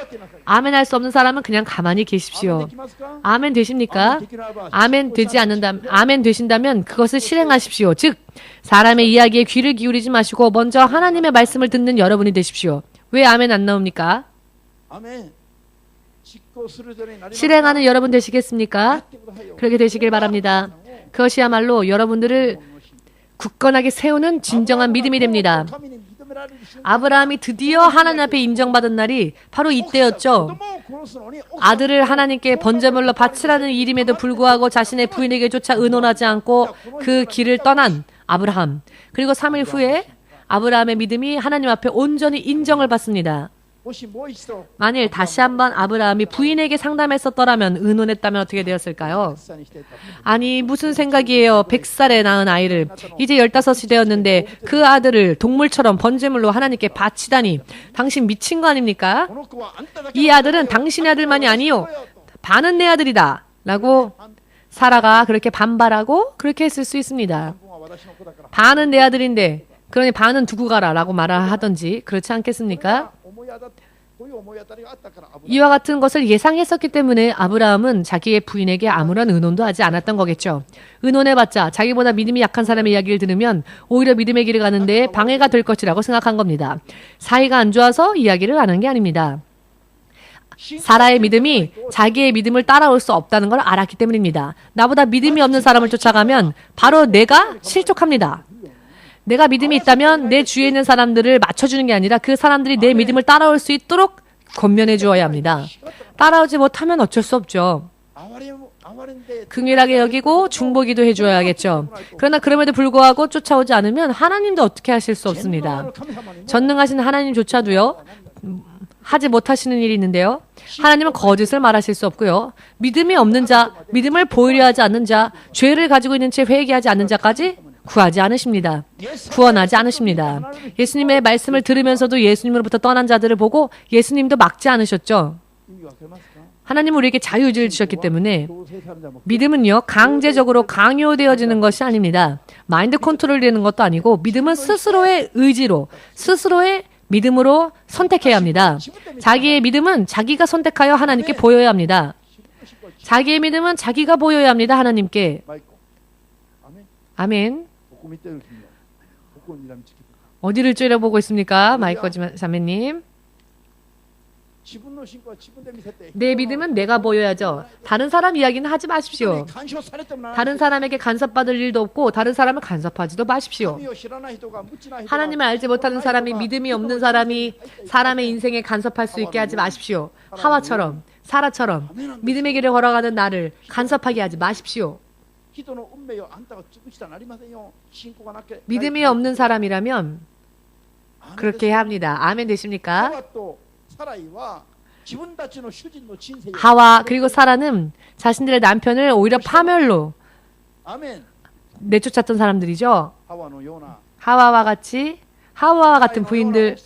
아멘 할 수 없는 사람은 그냥 가만히 계십시오. 아멘 되십니까? 아멘 되신다면 그것을 실행하십시오. 즉 사람의 이야기에 귀를 기울이지 마시고 먼저 하나님의 말씀을 듣는 여러분이 되십시오. 왜 아멘 안 나옵니까? 실행하는 여러분 되시겠습니까? 그렇게 되시길 바랍니다. 그것이야말로 여러분들을 굳건하게 세우는 진정한 믿음이 됩니다. 아브라함이 드디어 하나님 앞에 인정받은 날이 바로 이때였죠. 아들을 하나님께 번제물로 바치라는 일임에도 불구하고 자신의 부인에게조차 의논하지 않고 그 길을 떠난 아브라함. 그리고 3일 후에 아브라함의 믿음이 하나님 앞에 온전히 인정을 받습니다. 만일 다시 한번 아브라함이 부인에게 상담했었더라면, 의논했다면 어떻게 되었을까요? 아니 무슨 생각이에요. 100살에 낳은 아이를 이제 15이 되었는데 그 아들을 동물처럼 번제물로 하나님께 바치다니 당신 미친 거 아닙니까? 이 아들은 당신의 아들만이 아니요 반은 내 아들이다 라고 사라가 그렇게 반발하고 그렇게 했을 수 있습니다. 반은 내 아들인데 그러니 반은 두고 가라 라고 말하던지 그렇지 않겠습니까? 이와 같은 것을 예상했었기 때문에 아브라함은 자기의 부인에게 아무런 의논도 하지 않았던 거겠죠. 의논해봤자 자기보다 믿음이 약한 사람의 이야기를 들으면 오히려 믿음의 길을 가는데 방해가 될 것이라고 생각한 겁니다. 사이가 안 좋아서 이야기를 안 한 게 아닙니다. 사라의 믿음이 자기의 믿음을 따라올 수 없다는 걸 알았기 때문입니다. 나보다 믿음이 없는 사람을 쫓아가면 바로 내가 실족합니다. 내가 믿음이 있다면 내 주위에 있는 사람들을 맞춰주는 게 아니라 그 사람들이 내 믿음을 따라올 수 있도록 권면해 주어야 합니다. 따라오지 못하면 어쩔 수 없죠. 긍휼하게 여기고 중보기도 해줘야겠죠. 그러나 그럼에도 불구하고 쫓아오지 않으면 하나님도 어떻게 하실 수 없습니다. 전능하신 하나님조차도요. 하지 못하시는 일이 있는데요. 하나님은 거짓을 말하실 수 없고요. 믿음이 없는 자, 믿음을 보이려 하지 않는 자, 죄를 가지고 있는 채 회개하지 않는 자까지 구하지 않으십니다. 구원하지 않으십니다. 예수님의 말씀을 들으면서도 예수님으로부터 떠난 자들을 보고 예수님도 막지 않으셨죠. 하나님은 우리에게 자유의지를 주셨기 때문에 믿음은요 강제적으로 강요되어지는 것이 아닙니다. 마인드 컨트롤 되는 것도 아니고 믿음은 스스로의 의지로 스스로의 믿음으로 선택해야 합니다. 자기의 믿음은 자기가 선택하여 하나님께 보여야 합니다. 자기의 믿음은 자기가 보여야 합니다. 하나님께. 아멘. 어디를 째려보고 있습니까? 마이커 자매님. 내 믿음은 내가 보여야죠. 다른 사람 이야기는 하지 마십시오. 다른 사람에게 간섭받을 일도 없고 다른 사람을 간섭하지도 마십시오. 하나님을 알지 못하는 사람이 믿음이 없는 사람이 사람의 인생에 간섭할 수 있게 하지 마십시오. 하와처럼 사라처럼 믿음의 길을 걸어가는 나를 간섭하게 하지 마십시오. 믿음이 없는 사람이라면 그렇게 해야 합니다. 아멘 되십니까? 하와 그리고 사라는 자신들의 남편을 오히려 파멸로 내쫓았던 사람들이죠. 하와와 같은 부인들,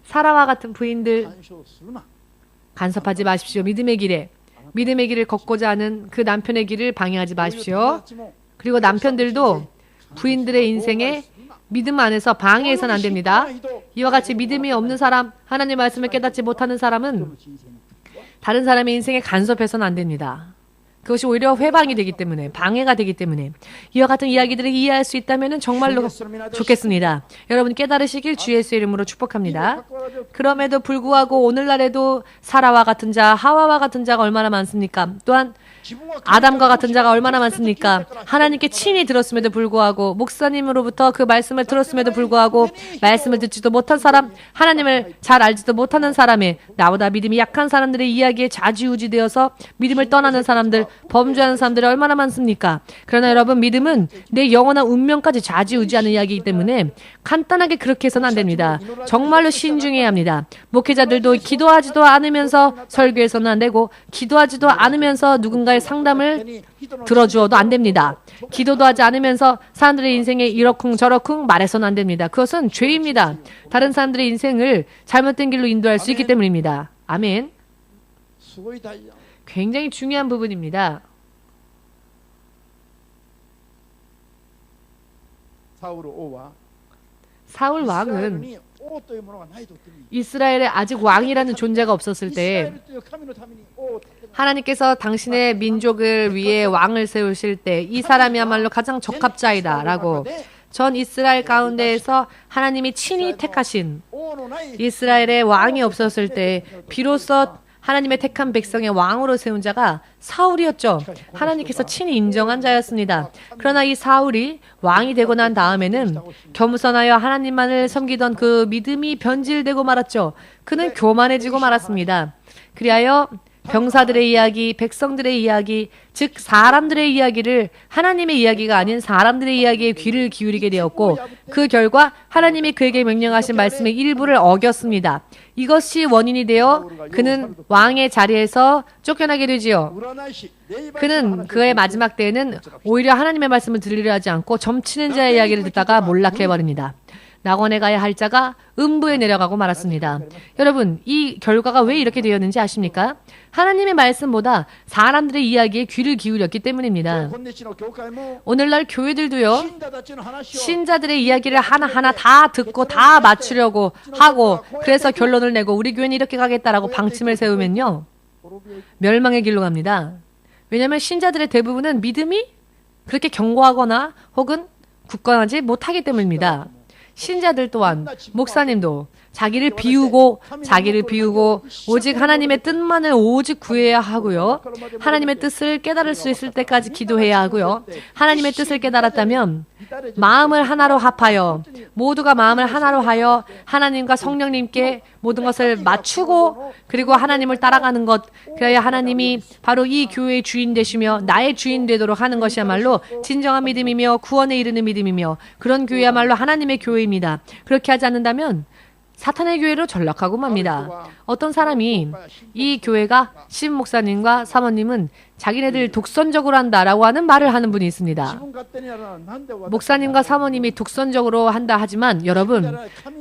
사라와 같은 부인들 간섭하지 마십시오. 믿음의 길을 걷고자 하는 그 남편의 길을 방해하지 마십시오. 그리고 남편들도 부인들의 인생에 믿음 안에서 방해해서는 안 됩니다. 이와 같이 믿음이 없는 사람, 하나님의 말씀을 깨닫지 못하는 사람은 다른 사람의 인생에 간섭해서는 안 됩니다. 그것이 오히려 회방이 되기 때문에, 방해가 되기 때문에 이와 같은 이야기들을 이해할 수 있다면 정말로 좋겠습니다. 여러분 깨달으시길 주 예수의 이름으로 축복합니다. 그럼에도 불구하고 오늘날에도 사라와 같은 자, 하와와 같은 자가 얼마나 많습니까? 또한 아담과 같은 자가 얼마나 많습니까? 하나님께 친히 들었음에도 불구하고, 목사님으로부터 그 말씀을 들었음에도 불구하고 말씀을 듣지도 못한 사람, 하나님을 잘 알지도 못하는 사람의, 나보다 믿음이 약한 사람들의 이야기에 좌지우지되어서 믿음을 떠나는 사람들, 범죄하는 사람들이 얼마나 많습니까? 그러나 여러분, 믿음은 내 영원한 운명까지 좌지우지하는 이야기이기 때문에 간단하게 그렇게 해서는 안 됩니다. 정말로 신중해야 합니다. 목회자들도 기도하지도 않으면서 설교해서는 안 되고, 기도하지도 않으면서 누군가의 상담을 들어주어도 안 됩니다. 기도도 하지 않으면서 사람들의 인생에 이러쿵 저러쿵 말해서는 안 됩니다. 그것은 죄입니다. 다른 사람들의 인생을 잘못된 길로 인도할 수 있기 때문입니다. 아멘. 굉장히 중요한 부분입니다. 사울 왕은 이스라엘에 아직 왕이라는 존재가 없었을 때 하나님께서 당신의 민족을 위해 왕을 세우실 때 이 사람이야말로 가장 적합자이다 라고 전 이스라엘 가운데에서 하나님이 친히 택하신 이스라엘의 왕이 없었을 때 비로소 하나님의 택한 백성의 왕으로 세운 자가 사울이었죠. 하나님께서 친히 인정한 자였습니다. 그러나 이 사울이 왕이 되고 난 다음에는 겸손하여 하나님만을 섬기던 그 믿음이 변질되고 말았죠. 그는 교만해지고 말았습니다. 그리하여 병사들의 이야기, 백성들의 이야기, 즉 사람들의 이야기를 하나님의 이야기가 아닌 사람들의 이야기에 귀를 기울이게 되었고, 그 결과 하나님이 그에게 명령하신 말씀의 일부를 어겼습니다. 이것이 원인이 되어 그는 왕의 자리에서 쫓겨나게 되지요. 그는 그의 마지막 때에는 오히려 하나님의 말씀을 들으려 하지 않고 점치는 자의 이야기를 듣다가 몰락해버립니다. 낙원에 가야 할 자가 음부에 내려가고 말았습니다. 여러분, 이 결과가 왜 이렇게 되었는지 아십니까? 하나님의 말씀보다 사람들의 이야기에 귀를 기울였기 때문입니다. 오늘날 교회들도요, 신자들의 이야기를 하나하나 다 듣고 다 맞추려고 하고, 그래서 결론을 내고 우리 교회는 이렇게 가겠다라고 방침을 세우면요, 멸망의 길로 갑니다. 왜냐하면 신자들의 대부분은 믿음이 그렇게 견고하거나 혹은 굳건하지 못하기 때문입니다. 신자들 또한, 목사님도 자기를 비우고 오직 하나님의 뜻만을 오직 구해야 하고요. 하나님의 뜻을 깨달을 수 있을 때까지 기도해야 하고요. 하나님의 뜻을 깨달았다면 마음을 하나로 합하여, 모두가 마음을 하나로 하여 하나님과 성령님께 모든 것을 맞추고 그리고 하나님을 따라가는 것, 그래야 하나님이 바로 이 교회의 주인 되시며 나의 주인 되도록 하는 것이야말로 진정한 믿음이며 구원에 이르는 믿음이며, 그런 교회야말로 하나님의 교회입니다. 그렇게 하지 않는다면 사탄의 교회로 전락하고 맙니다. 어떤 사람이 이 교회가 신 목사님과 사모님은 자기네들 독선적으로 한다라고 하는 말을 하는 분이 있습니다. 목사님과 사모님이 독선적으로 한다 하지만 여러분,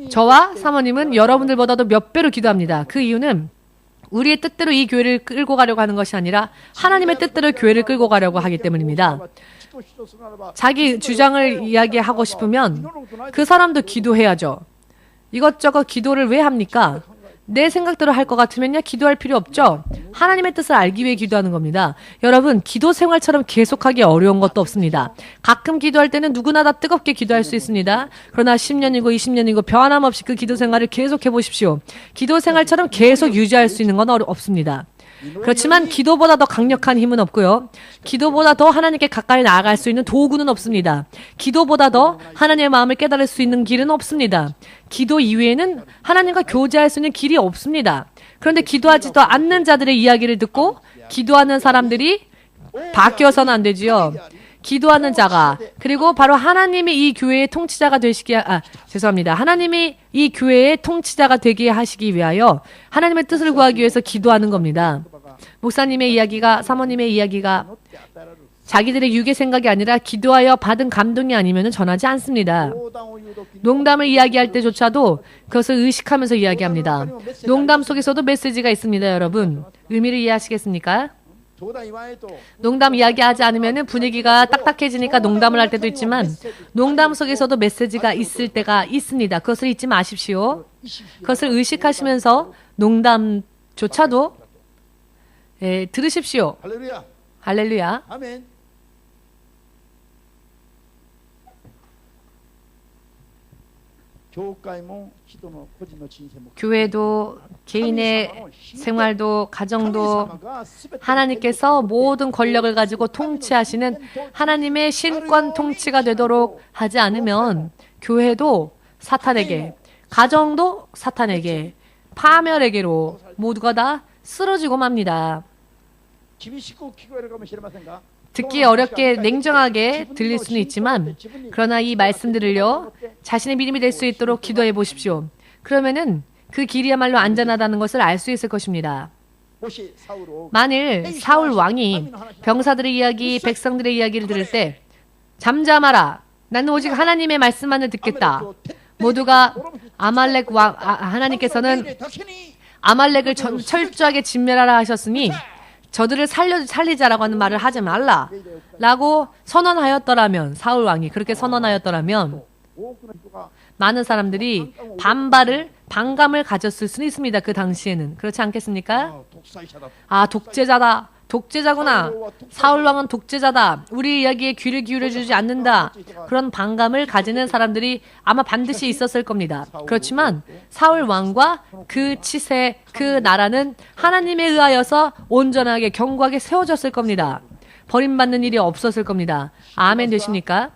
저와 사모님은 여러분들보다도 몇 배로 기도합니다. 그 이유는 우리의 뜻대로 이 교회를 끌고 가려고 하는 것이 아니라 하나님의 뜻대로 교회를 끌고 가려고 하기 때문입니다. 자기 주장을 이야기하고 싶으면 그 사람도 기도해야죠. 이것저것 기도를 왜 합니까? 내 생각대로 할 것 같으면요, 기도할 필요 없죠. 하나님의 뜻을 알기 위해 기도하는 겁니다. 여러분, 기도 생활처럼 계속하기 어려운 것도 없습니다. 가끔 기도할 때는 누구나 다 뜨겁게 기도할 수 있습니다. 그러나 10년이고 20년이고 변함없이 그 기도 생활을 계속해 보십시오. 기도 생활처럼 계속 유지할 수 있는 건 없습니다. 그렇지만 기도보다 더 강력한 힘은 없고요. 기도보다 더 하나님께 가까이 나아갈 수 있는 도구는 없습니다. 기도보다 더 하나님의 마음을 깨달을 수 있는 길은 없습니다. 기도 이외에는 하나님과 교제할 수 있는 길이 없습니다. 그런데 기도하지도 않는 자들의 이야기를 듣고 기도하는 사람들이 바뀌어서는 안 되지요. 기도하는 자가, 그리고 바로 하나님이 이 교회의 통치자가 하나님이 이 교회의 통치자가 되게 하시기 위하여 하나님의 뜻을 구하기 위해서 기도하는 겁니다. 목사님의 이야기가, 사모님의 이야기가 자기들의 육의 생각이 아니라 기도하여 받은 감동이 아니면 전하지 않습니다. 농담을 이야기할 때조차도 그것을 의식하면서 이야기합니다. 농담 속에서도 메시지가 있습니다, 여러분. 의미를 이해하시겠습니까? 농담 이야기하지 않으면 분위기가 딱딱해지니까 농담을 할 때도 있지만 농담 속에서도 메시지가 있을 때가 있습니다. 그것을 잊지 마십시오. 그것을 의식하시면서 농담조차도 들으십시오. 할렐루야. 할렐루야. 아멘. 교회도 개인의 생활도 가정도 하나님께서 모든 권력을 가지고 통치하시는 하나님의 신권 통치가 되도록 하지 않으면 교회도 사탄에게, 가정도 사탄에게, 파멸에게로 모두가 다 쓰러지고 맙니다. 듣기 어렵게 냉정하게 들릴 수는 있지만 그러나 이 말씀들을요 자신의 믿음이 될 수 있도록 기도해 보십시오. 그러면은 그 길이야말로 안전하다는 것을 알 수 있을 것입니다. 만일 사울 왕이 병사들의 이야기, 백성들의 이야기를 들을 때 잠잠하라. 나는 오직 하나님의 말씀만을 듣겠다. 모두가 아말렉 왕 하나님께서는 아말렉을 철저하게 진멸하라 하셨으니 저들을 살리자라고 하는 말을 하지 말라 라고 선언하였더라면, 사울 왕이 그렇게 선언하였더라면 많은 사람들이 반감을 가졌을 수는 있습니다. 그 당시에는. 그렇지 않겠습니까? 아, 독재자다. 독재자구나. 사울 왕은 독재자다. 우리 이야기에 귀를 기울여주지 않는다. 그런 반감을 가지는 사람들이 아마 반드시 있었을 겁니다. 그렇지만 사울 왕과 그 치세, 그 나라는 하나님에 의하여서 온전하게 견고하게 세워졌을 겁니다. 버림받는 일이 없었을 겁니다. 아멘 되십니까?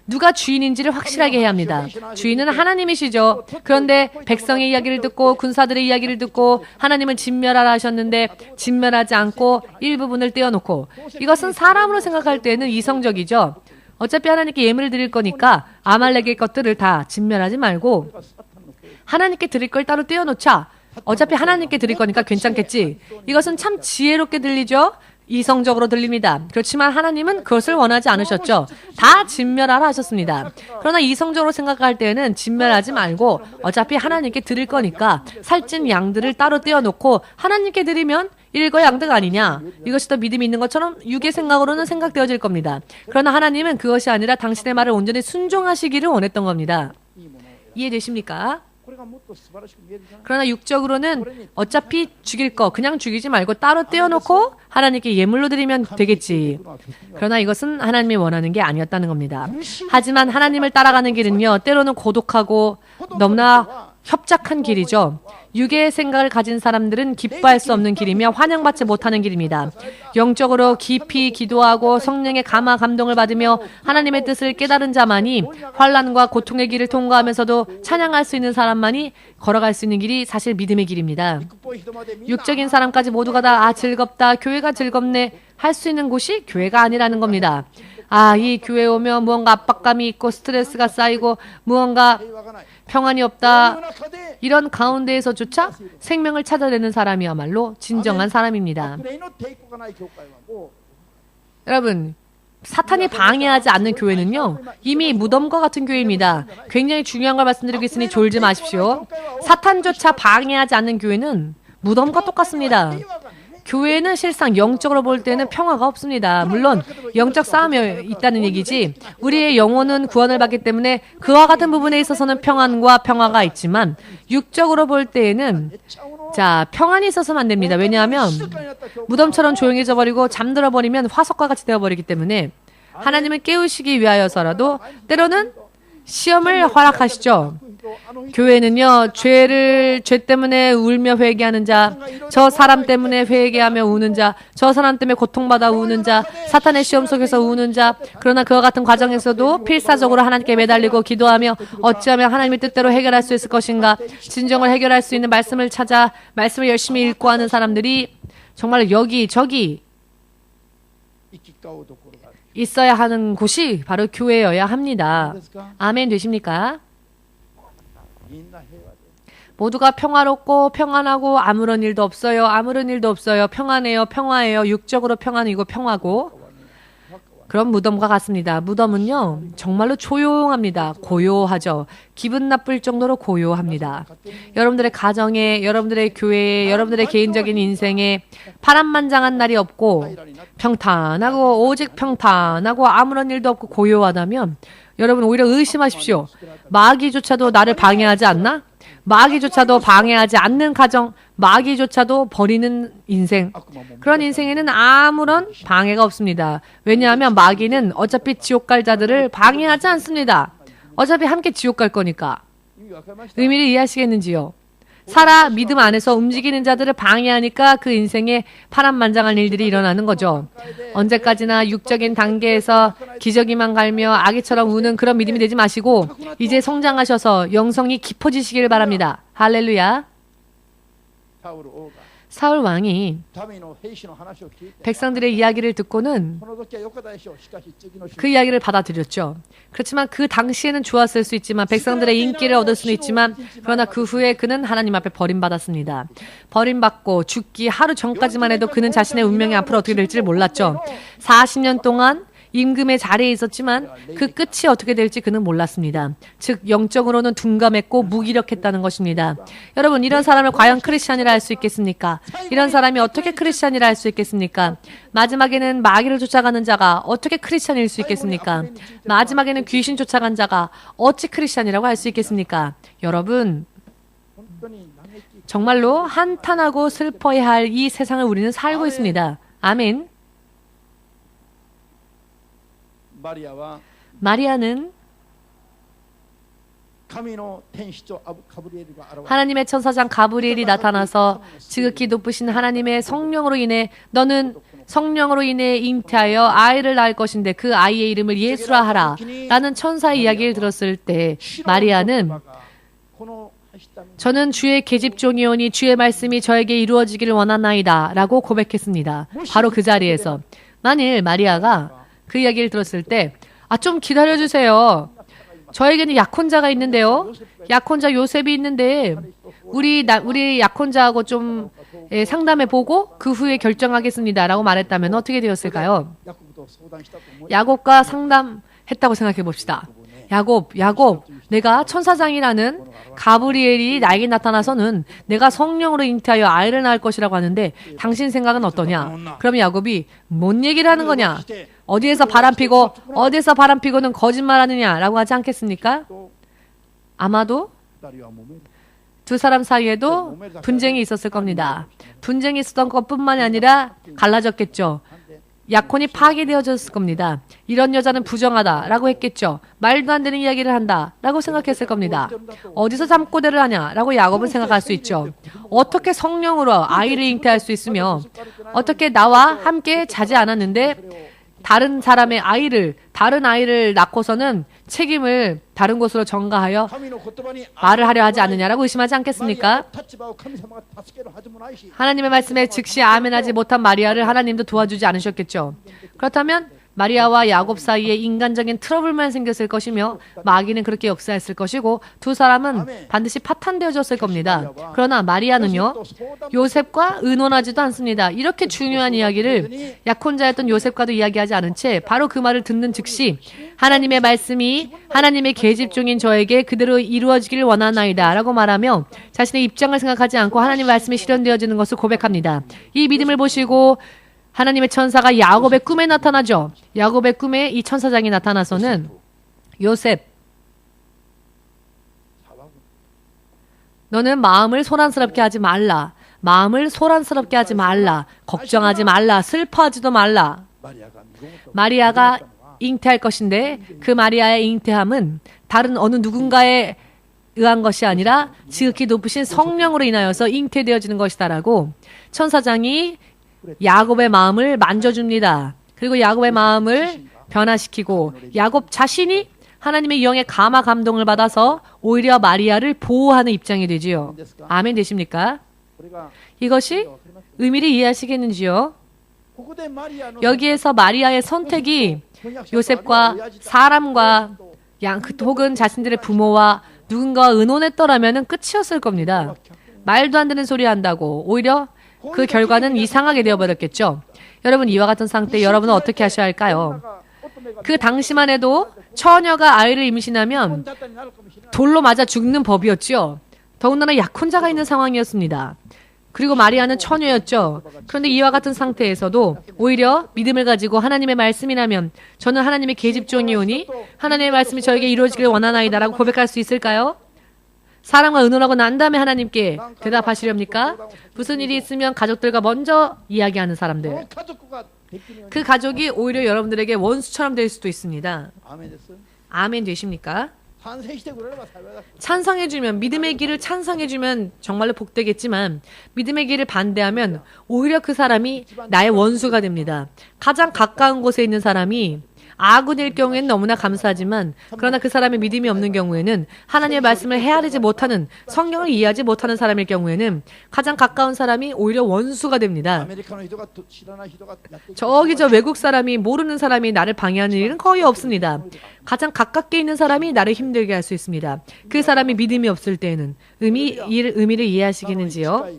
누가 주인인지를 확실하게 해야 합니다. 주인은 하나님이시죠. 그런데 백성의 이야기를 듣고 군사들의 이야기를 듣고 하나님은 진멸하라 하셨는데 진멸하지 않고 일부분을 떼어놓고, 이것은 사람으로 생각할 때는 이성적이죠. 어차피 하나님께 예물을 드릴 거니까 아말렉의 것들을 다 진멸하지 말고 하나님께 드릴 걸 따로 떼어놓자. 어차피 하나님께 드릴 거니까 괜찮겠지. 이것은 참 지혜롭게 들리죠. 이성적으로 들립니다. 그렇지만 하나님은 그것을 원하지 않으셨죠. 다 진멸하라 하셨습니다. 그러나 이성적으로 생각할 때는 진멸하지 말고 어차피 하나님께 드릴 거니까 살찐 양들을 따로 떼어놓고 하나님께 드리면 일거양득 아니냐. 이것이 더 믿음이 있는 것처럼 육의 생각으로는 생각되어질 겁니다. 그러나 하나님은 그것이 아니라 당신의 말을 온전히 순종하시기를 원했던 겁니다. 이해되십니까? 그러나 육적으로는 어차피 죽일 거 그냥 죽이지 말고 따로 떼어놓고 하나님께 예물로 드리면 되겠지. 그러나 이것은 하나님이 원하는 게 아니었다는 겁니다. 하지만 하나님을 따라가는 길은요, 때로는 고독하고 너무나 협착한 길이죠. 육의 생각을 가진 사람들은 기뻐할 수 없는 길이며 환영받지 못하는 길입니다. 영적으로 깊이 기도하고 성령의 감화 감동을 받으며 하나님의 뜻을 깨달은 자만이 환난과 고통의 길을 통과하면서도 찬양할 수 있는 사람만이 걸어갈 수 있는 길이 사실 믿음의 길입니다. 육적인 사람까지 모두가 다 즐겁다, 교회가 즐겁네 할 수 있는 곳이 교회가 아니라는 겁니다. 이 교회에 오면 무언가 압박감이 있고 스트레스가 쌓이고 무언가 평안이 없다. 이런 가운데에서조차 생명을 찾아내는 사람이야말로 진정한 사람입니다. 여러분, 사탄이 방해하지 않는 교회는요, 이미 무덤과 같은 교회입니다. 굉장히 중요한 걸 말씀드리고 있으니 졸지 마십시오. 사탄조차 방해하지 않는 교회는 무덤과 똑같습니다. 교회는 실상 영적으로 볼 때는 평화가 없습니다. 물론 영적 싸움이 있다는 얘기지, 우리의 영혼은 구원을 받기 때문에 그와 같은 부분에 있어서는 평화가 있지만 육적으로 볼 때에는 평안이 있어서는 안 됩니다. 왜냐하면 무덤처럼 조용해져 버리고 잠들어 버리면 화석과 같이 되어버리기 때문에 하나님을 깨우시기 위하여서라도 때로는 시험을 허락하시죠. 교회는요, 죄 때문에 울며 회개하는 자, 저 사람 때문에 회개하며 우는 자, 저 사람 때문에 고통받아 우는 자, 사탄의 시험 속에서 우는 자, 그러나 그와 같은 과정에서도 필사적으로 하나님께 매달리고 기도하며 어찌하면 하나님의 뜻대로 해결할 수 있을 것인가, 진정을 해결할 수 있는 말씀을 찾아 말씀을 열심히 읽고 하는 사람들이 정말 여기저기 있어야 하는 곳이 바로 교회여야 합니다. 아멘 되십니까? 모두가 평화롭고 평안하고 아무런 일도 없어요. 아무런 일도 없어요. 평안해요. 평화해요. 육적으로 평안이고 평화고. 그런 무덤과 같습니다. 무덤은요, 정말로 조용합니다. 고요하죠. 기분 나쁠 정도로 고요합니다. 여러분들의 가정에, 여러분들의 교회에, 여러분들의 개인적인 인생에 파란만장한 날이 없고 평탄하고 오직 평탄하고 아무런 일도 없고 고요하다면 여러분 오히려 의심하십시오. 마귀조차도 나를 방해하지 않나? 마귀조차도 방해하지 않는 가정, 마귀조차도 버리는 인생. 그런 인생에는 아무런 방해가 없습니다. 왜냐하면 마귀는 어차피 지옥 갈 자들을 방해하지 않습니다. 어차피 함께 지옥 갈 거니까. 의미를 이해하시겠는지요? 살아 믿음 안에서 움직이는 자들을 방해하니까 그 인생에 파란만장한 일들이 일어나는 거죠. 언제까지나 육적인 단계에서 기저귀만 갈며 아기처럼 우는 그런 믿음이 되지 마시고 이제 성장하셔서 영성이 깊어지시길 바랍니다. 할렐루야. 사울 왕이 백성들의 이야기를 듣고는 그 이야기를 받아들였죠. 그렇지만 그 당시에는 좋았을 수 있지만 백성들의 인기를 얻을 수는 있지만 그러나 그 후에 그는 하나님 앞에 버림받았습니다. 버림받고 죽기 하루 전까지만 해도 그는 자신의 운명이 앞으로 어떻게 될지를 몰랐죠. 40년 동안 임금의 자리에 있었지만 그 끝이 어떻게 될지 그는 몰랐습니다. 즉 영적으로는 둔감했고 무기력했다는 것입니다. 여러분 이런 사람을 과연 크리스찬이라 할 수 있겠습니까? 이런 사람이 어떻게 크리스찬이라 할 수 있겠습니까? 마지막에는 마귀를 쫓아가는 자가 어떻게 크리스찬일 수 있겠습니까? 마지막에는 귀신 쫓아간 자가 어찌 크리스찬이라고 할 수 있겠습니까? 여러분 정말로 한탄하고 슬퍼해야 할 이 세상을 우리는 살고 있습니다. 아멘. 마리아는 하나님의 천사장 가브리엘이 나타나서 지극히 높으신 하나님의 성령으로 인해 너는 성령으로 인해 잉태하여 아이를 낳을 것인데 그 아이의 이름을 예수라 하라 라는 천사의 이야기를 들었을 때 마리아는 저는 주의 계집종이오니 주의 말씀이 저에게 이루어지기를 원하나이다 라고 고백했습니다. 바로 그 자리에서 만일 마리아가 그 이야기를 들었을 때 좀 기다려주세요. 저에게는 약혼자가 있는데요. 약혼자 요셉이 있는데 우리 약혼자하고 좀 상담해보고 그 후에 결정하겠습니다. 라고 말했다면 어떻게 되었을까요? 야곱과 상담했다고 생각해봅시다. 야곱, 내가 천사장이라는 가브리엘이 나에게 나타나서는 내가 성령으로 잉태하여 아이를 낳을 것이라고 하는데 당신 생각은 어떠냐? 그럼 야곱이 뭔 얘기를 하는 거냐? 어디에서 바람피고는 거짓말하느냐? 라고 하지 않겠습니까? 아마도 두 사람 사이에도 분쟁이 있었을 겁니다. 분쟁이 있었던 것뿐만이 아니라 갈라졌겠죠. 약혼이 파괴되어졌을 겁니다. 이런 여자는 부정하다라고 했겠죠. 말도 안 되는 이야기를 한다라고 생각했을 겁니다. 어디서 잠꼬대를 하냐라고 야곱은 생각할 수 있죠. 어떻게 성령으로 아이를 잉태할 수 있으며 어떻게 나와 함께 자지 않았는데 다른 아이를 낳고서는 책임을 다른 곳으로 전가하여 말을 하려 하지 않느냐라고 의심하지 않겠습니까? 하나님의 말씀에 즉시 아멘하지 못한 마리아를 하나님도 도와주지 않으셨겠죠. 그렇다면 마리아와 야곱 사이에 인간적인 트러블만 생겼을 것이며 마귀는 그렇게 역사했을 것이고 두 사람은 반드시 파탄되어졌을 겁니다. 그러나 마리아는요, 요셉과 의논하지도 않습니다. 이렇게 중요한 이야기를 약혼자였던 요셉과도 이야기하지 않은 채 바로 그 말을 듣는 즉시 하나님의 말씀이 하나님의 계집종인 저에게 그대로 이루어지기를 원하나이다 라고 말하며 자신의 입장을 생각하지 않고 하나님의 말씀이 실현되어지는 것을 고백합니다. 이 믿음을 보시고 하나님의 천사가 야곱의 꿈에 나타나죠. 야곱의 꿈에 이 천사장이 나타나서는 요셉, 너는 마음을 소란스럽게 하지 말라. 마음을 소란스럽게 하지 말라. 걱정하지 말라. 슬퍼하지도 말라. 마리아가 잉태할 것인데 그 마리아의 잉태함은 다른 어느 누군가에 의한 것이 아니라 지극히 높으신 성령으로 인하여서 잉태되어지는 것이다라고 천사장이 야곱의 마음을 만져줍니다. 그리고 야곱의 마음을 변화시키고 야곱 자신이 하나님의 영의 감화 감동을 받아서 오히려 마리아를 보호하는 입장이 되지요. 아멘 되십니까? 이것이 의미를 이해하시겠는지요? 여기에서 마리아의 선택이 요셉과 사람과 혹은 자신들의 부모와 누군가와 의논했더라면 끝이었을 겁니다. 말도 안 되는 소리 한다고 오히려 그 결과는 이상하게 되어버렸겠죠. 여러분 이와 같은 상태 여러분은 어떻게 하셔야 할까요? 그 당시만 해도 처녀가 아이를 임신하면 돌로 맞아 죽는 법이었죠. 더군다나 약혼자가 있는 상황이었습니다. 그리고 마리아는 처녀였죠. 그런데 이와 같은 상태에서도 오히려 믿음을 가지고 하나님의 말씀이라면 저는 하나님의 계집종이오니 하나님의 말씀이 저에게 이루어지기를 원하나이다라고 고백할 수 있을까요? 사랑과 의논하고 난 다음에 하나님께 대답하시렵니까? 무슨 일이 있으면 가족들과 먼저 이야기하는 사람들. 그 가족이 오히려 여러분들에게 원수처럼 될 수도 있습니다. 아멘 되십니까? 찬성해주면, 믿음의 길을 찬성해주면 정말로 복되겠지만 믿음의 길을 반대하면 오히려 그 사람이 나의 원수가 됩니다. 가장 가까운 곳에 있는 사람이 아군일 경우에는 너무나 감사하지만 그러나 그 사람의 믿음이 없는 경우에는 하나님의 말씀을 헤아리지 못하는, 성경을 이해하지 못하는 사람일 경우에는 가장 가까운 사람이 오히려 원수가 됩니다. 저기 저 외국 사람이, 모르는 사람이 나를 방해하는 일은 거의 없습니다. 가장 가깝게 있는 사람이 나를 힘들게 할 수 있습니다. 그 사람이 믿음이 없을 때에는 의미를 이해하시겠는지요?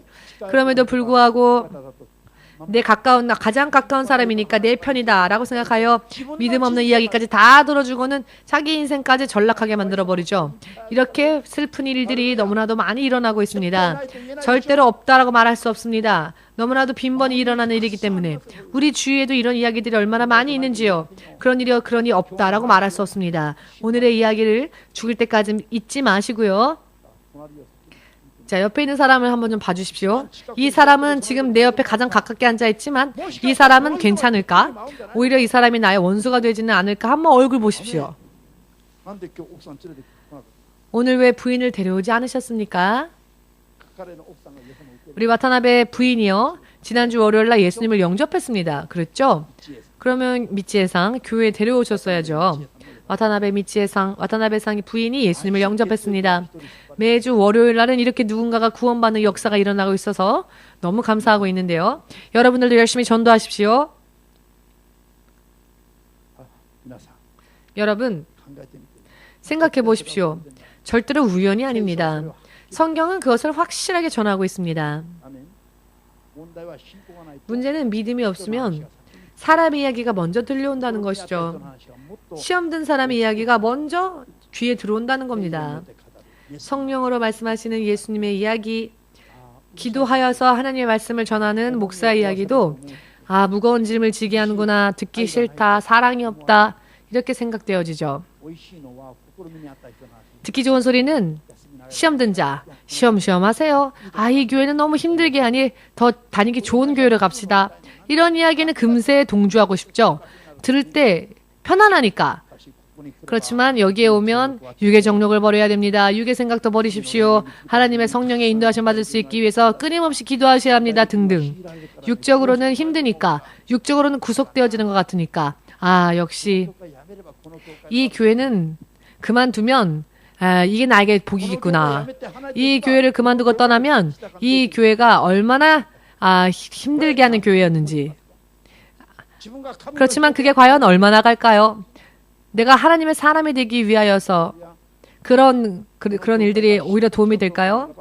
그럼에도 불구하고 내 가장 가까운 사람이니까 내 편이다 라고 생각하여 믿음 없는 이야기까지 다 들어주고는 자기 인생까지 전락하게 만들어버리죠. 이렇게 슬픈 일들이 너무나도 많이 일어나고 있습니다. 절대로 없다라고 말할 수 없습니다. 너무나도 빈번히 일어나는 일이기 때문에 우리 주위에도 이런 이야기들이 얼마나 많이 있는지요. 그러니 없다라고 말할 수 없습니다. 오늘의 이야기를 죽을 때까지 잊지 마시고요. 자, 옆에 있는 사람을 한번 좀 봐주십시오. 이 사람은 지금 내 옆에 가장 가깝게 앉아있지만 이 사람은 괜찮을까? 오히려 이 사람이 나의 원수가 되지는 않을까? 한번 얼굴 보십시오. 오늘 왜 부인을 데려오지 않으셨습니까? 우리 와타나베 부인이요. 지난주 월요일날 예수님을 영접했습니다. 그랬죠? 그러면 미치에상 교회에 데려오셨어야죠. 와타나베 미치에상, 와타나베상의 부인이 예수님을 영접했습니다. 매주 월요일 날은 이렇게 누군가가 구원받는 역사가 일어나고 있어서 너무 감사하고 있는데요. 여러분들도 열심히 전도하십시오. 여러분, 생각해 보십시오. 절대로 우연이 아닙니다. 성경은 그것을 확실하게 전하고 있습니다. 문제는 믿음이 없으면 사람의 이야기가 먼저 들려온다는 것이죠. 시험 든 사람의 이야기가 먼저 귀에 들어온다는 겁니다. 성령으로 말씀하시는 예수님의 이야기, 기도하여서 하나님의 말씀을 전하는 목사의 이야기도 무거운 짐을 지게 하는구나, 듣기 싫다, 사랑이 없다 이렇게 생각되어지죠. 듣기 좋은 소리는 시험 든 자, 시험 하세요. 이 교회는 너무 힘들게 하니 더 다니기 좋은 교회로 갑시다. 이런 이야기는 금세 동조하고 싶죠. 들을 때 편안하니까. 그렇지만 여기에 오면 육의 정욕을 버려야 됩니다. 육의 생각도 버리십시오. 하나님의 성령의 인도하심 받을 수 있기 위해서 끊임없이 기도하셔야 합니다. 등등. 육적으로는 힘드니까, 육적으로는 구속되어지는 것 같으니까 역시 이 교회는 그만두면 이게 나에게 복이겠구나. 이 교회를 그만두고 떠나면 이 교회가 얼마나 힘들게 하는 교회였는지. 그렇지만 그게 과연 얼마나 갈까요? 내가 하나님의 사람이 되기 위하여서 그런 일들이 오히려 도움이 될까요?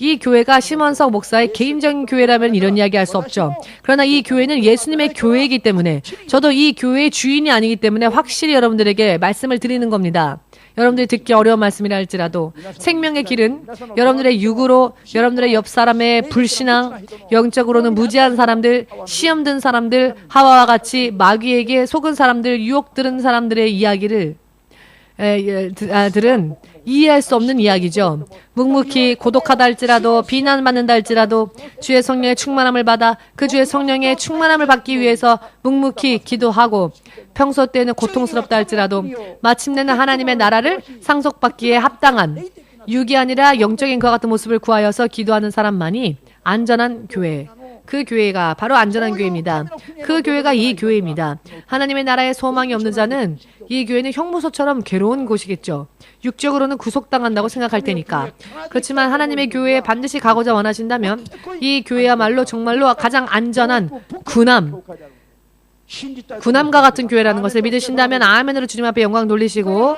이 교회가 심원석 목사의 개인적인 교회라면 이런 이야기 할 수 없죠. 그러나 이 교회는 예수님의 교회이기 때문에, 저도 이 교회의 주인이 아니기 때문에 확실히 여러분들에게 말씀을 드리는 겁니다. 여러분들이 듣기 어려운 말씀이라 할지라도 생명의 길은 여러분들의 육으로, 여러분들의 옆 사람의 불신앙, 영적으로는 무지한 사람들, 시험 든 사람들, 하와와 같이 마귀에게 속은 사람들, 유혹 들은 사람들의 이야기를 들은 이해할 수 없는 이야기죠. 묵묵히 고독하다 할지라도, 비난받는다 할지라도 주의 성령의 충만함을 받아 그 주의 성령의 충만함을 받기 위해서 묵묵히 기도하고, 평소 때는 고통스럽다 할지라도 마침내는 하나님의 나라를 상속받기에 합당한, 육이 아니라 영적인 그와 같은 모습을 구하여서 기도하는 사람만이 안전한 교회, 그 교회가 바로 안전한 교회입니다. 그 교회가 이 교회입니다. 하나님의 나라에 소망이 없는 자는 이 교회는 형무소처럼 괴로운 곳이겠죠. 육적으로는 구속당한다고 생각할 테니까. 그렇지만 하나님의 교회에 반드시 가고자 원하신다면 이 교회야말로 정말로 가장 안전한 군함, 군함과 같은 교회라는 것을 믿으신다면 아멘으로 주님 앞에 영광 돌리시고,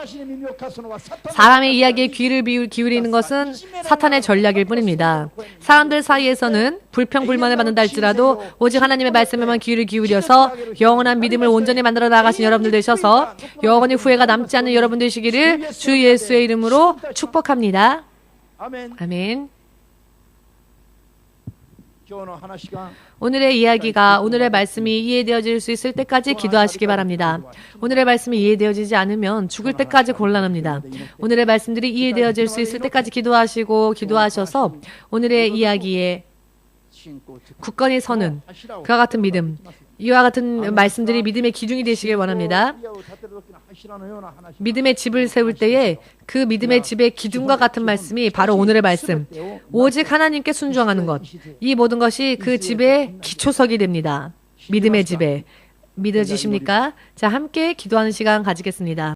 사람의 이야기에 귀를 기울이는 것은 사탄의 전략일 뿐입니다. 사람들 사이에서는 불평불만을 받는다 할지라도 오직 하나님의 말씀에만 귀를 기울여서 영원한 믿음을 온전히 만들어 나가신 여러분들 되셔서 영원히 후회가 남지 않는 여러분 되시기를 주 예수의 이름으로 축복합니다. 아멘. 오늘의 이야기가, 오늘의 말씀이 이해되어질 수 있을 때까지 기도하시기 바랍니다. 오늘의 말씀이 이해되어지지 않으면 죽을 때까지 곤란합니다. 오늘의 말씀들이 이해되어질 수 있을 때까지 기도하셔서 오늘의 이야기에 굳건히 서는 그와 같은 믿음, 이와 같은 말씀들이 믿음의 기둥이 되시길 원합니다. 믿음의 집을 세울 때에 그 믿음의 집의 기둥과 같은 말씀이 바로 오늘의 말씀, 오직 하나님께 순종하는 것, 이 모든 것이 그 집의 기초석이 됩니다. 믿음의 집에. 믿어지십니까? 자, 함께 기도하는 시간 가지겠습니다.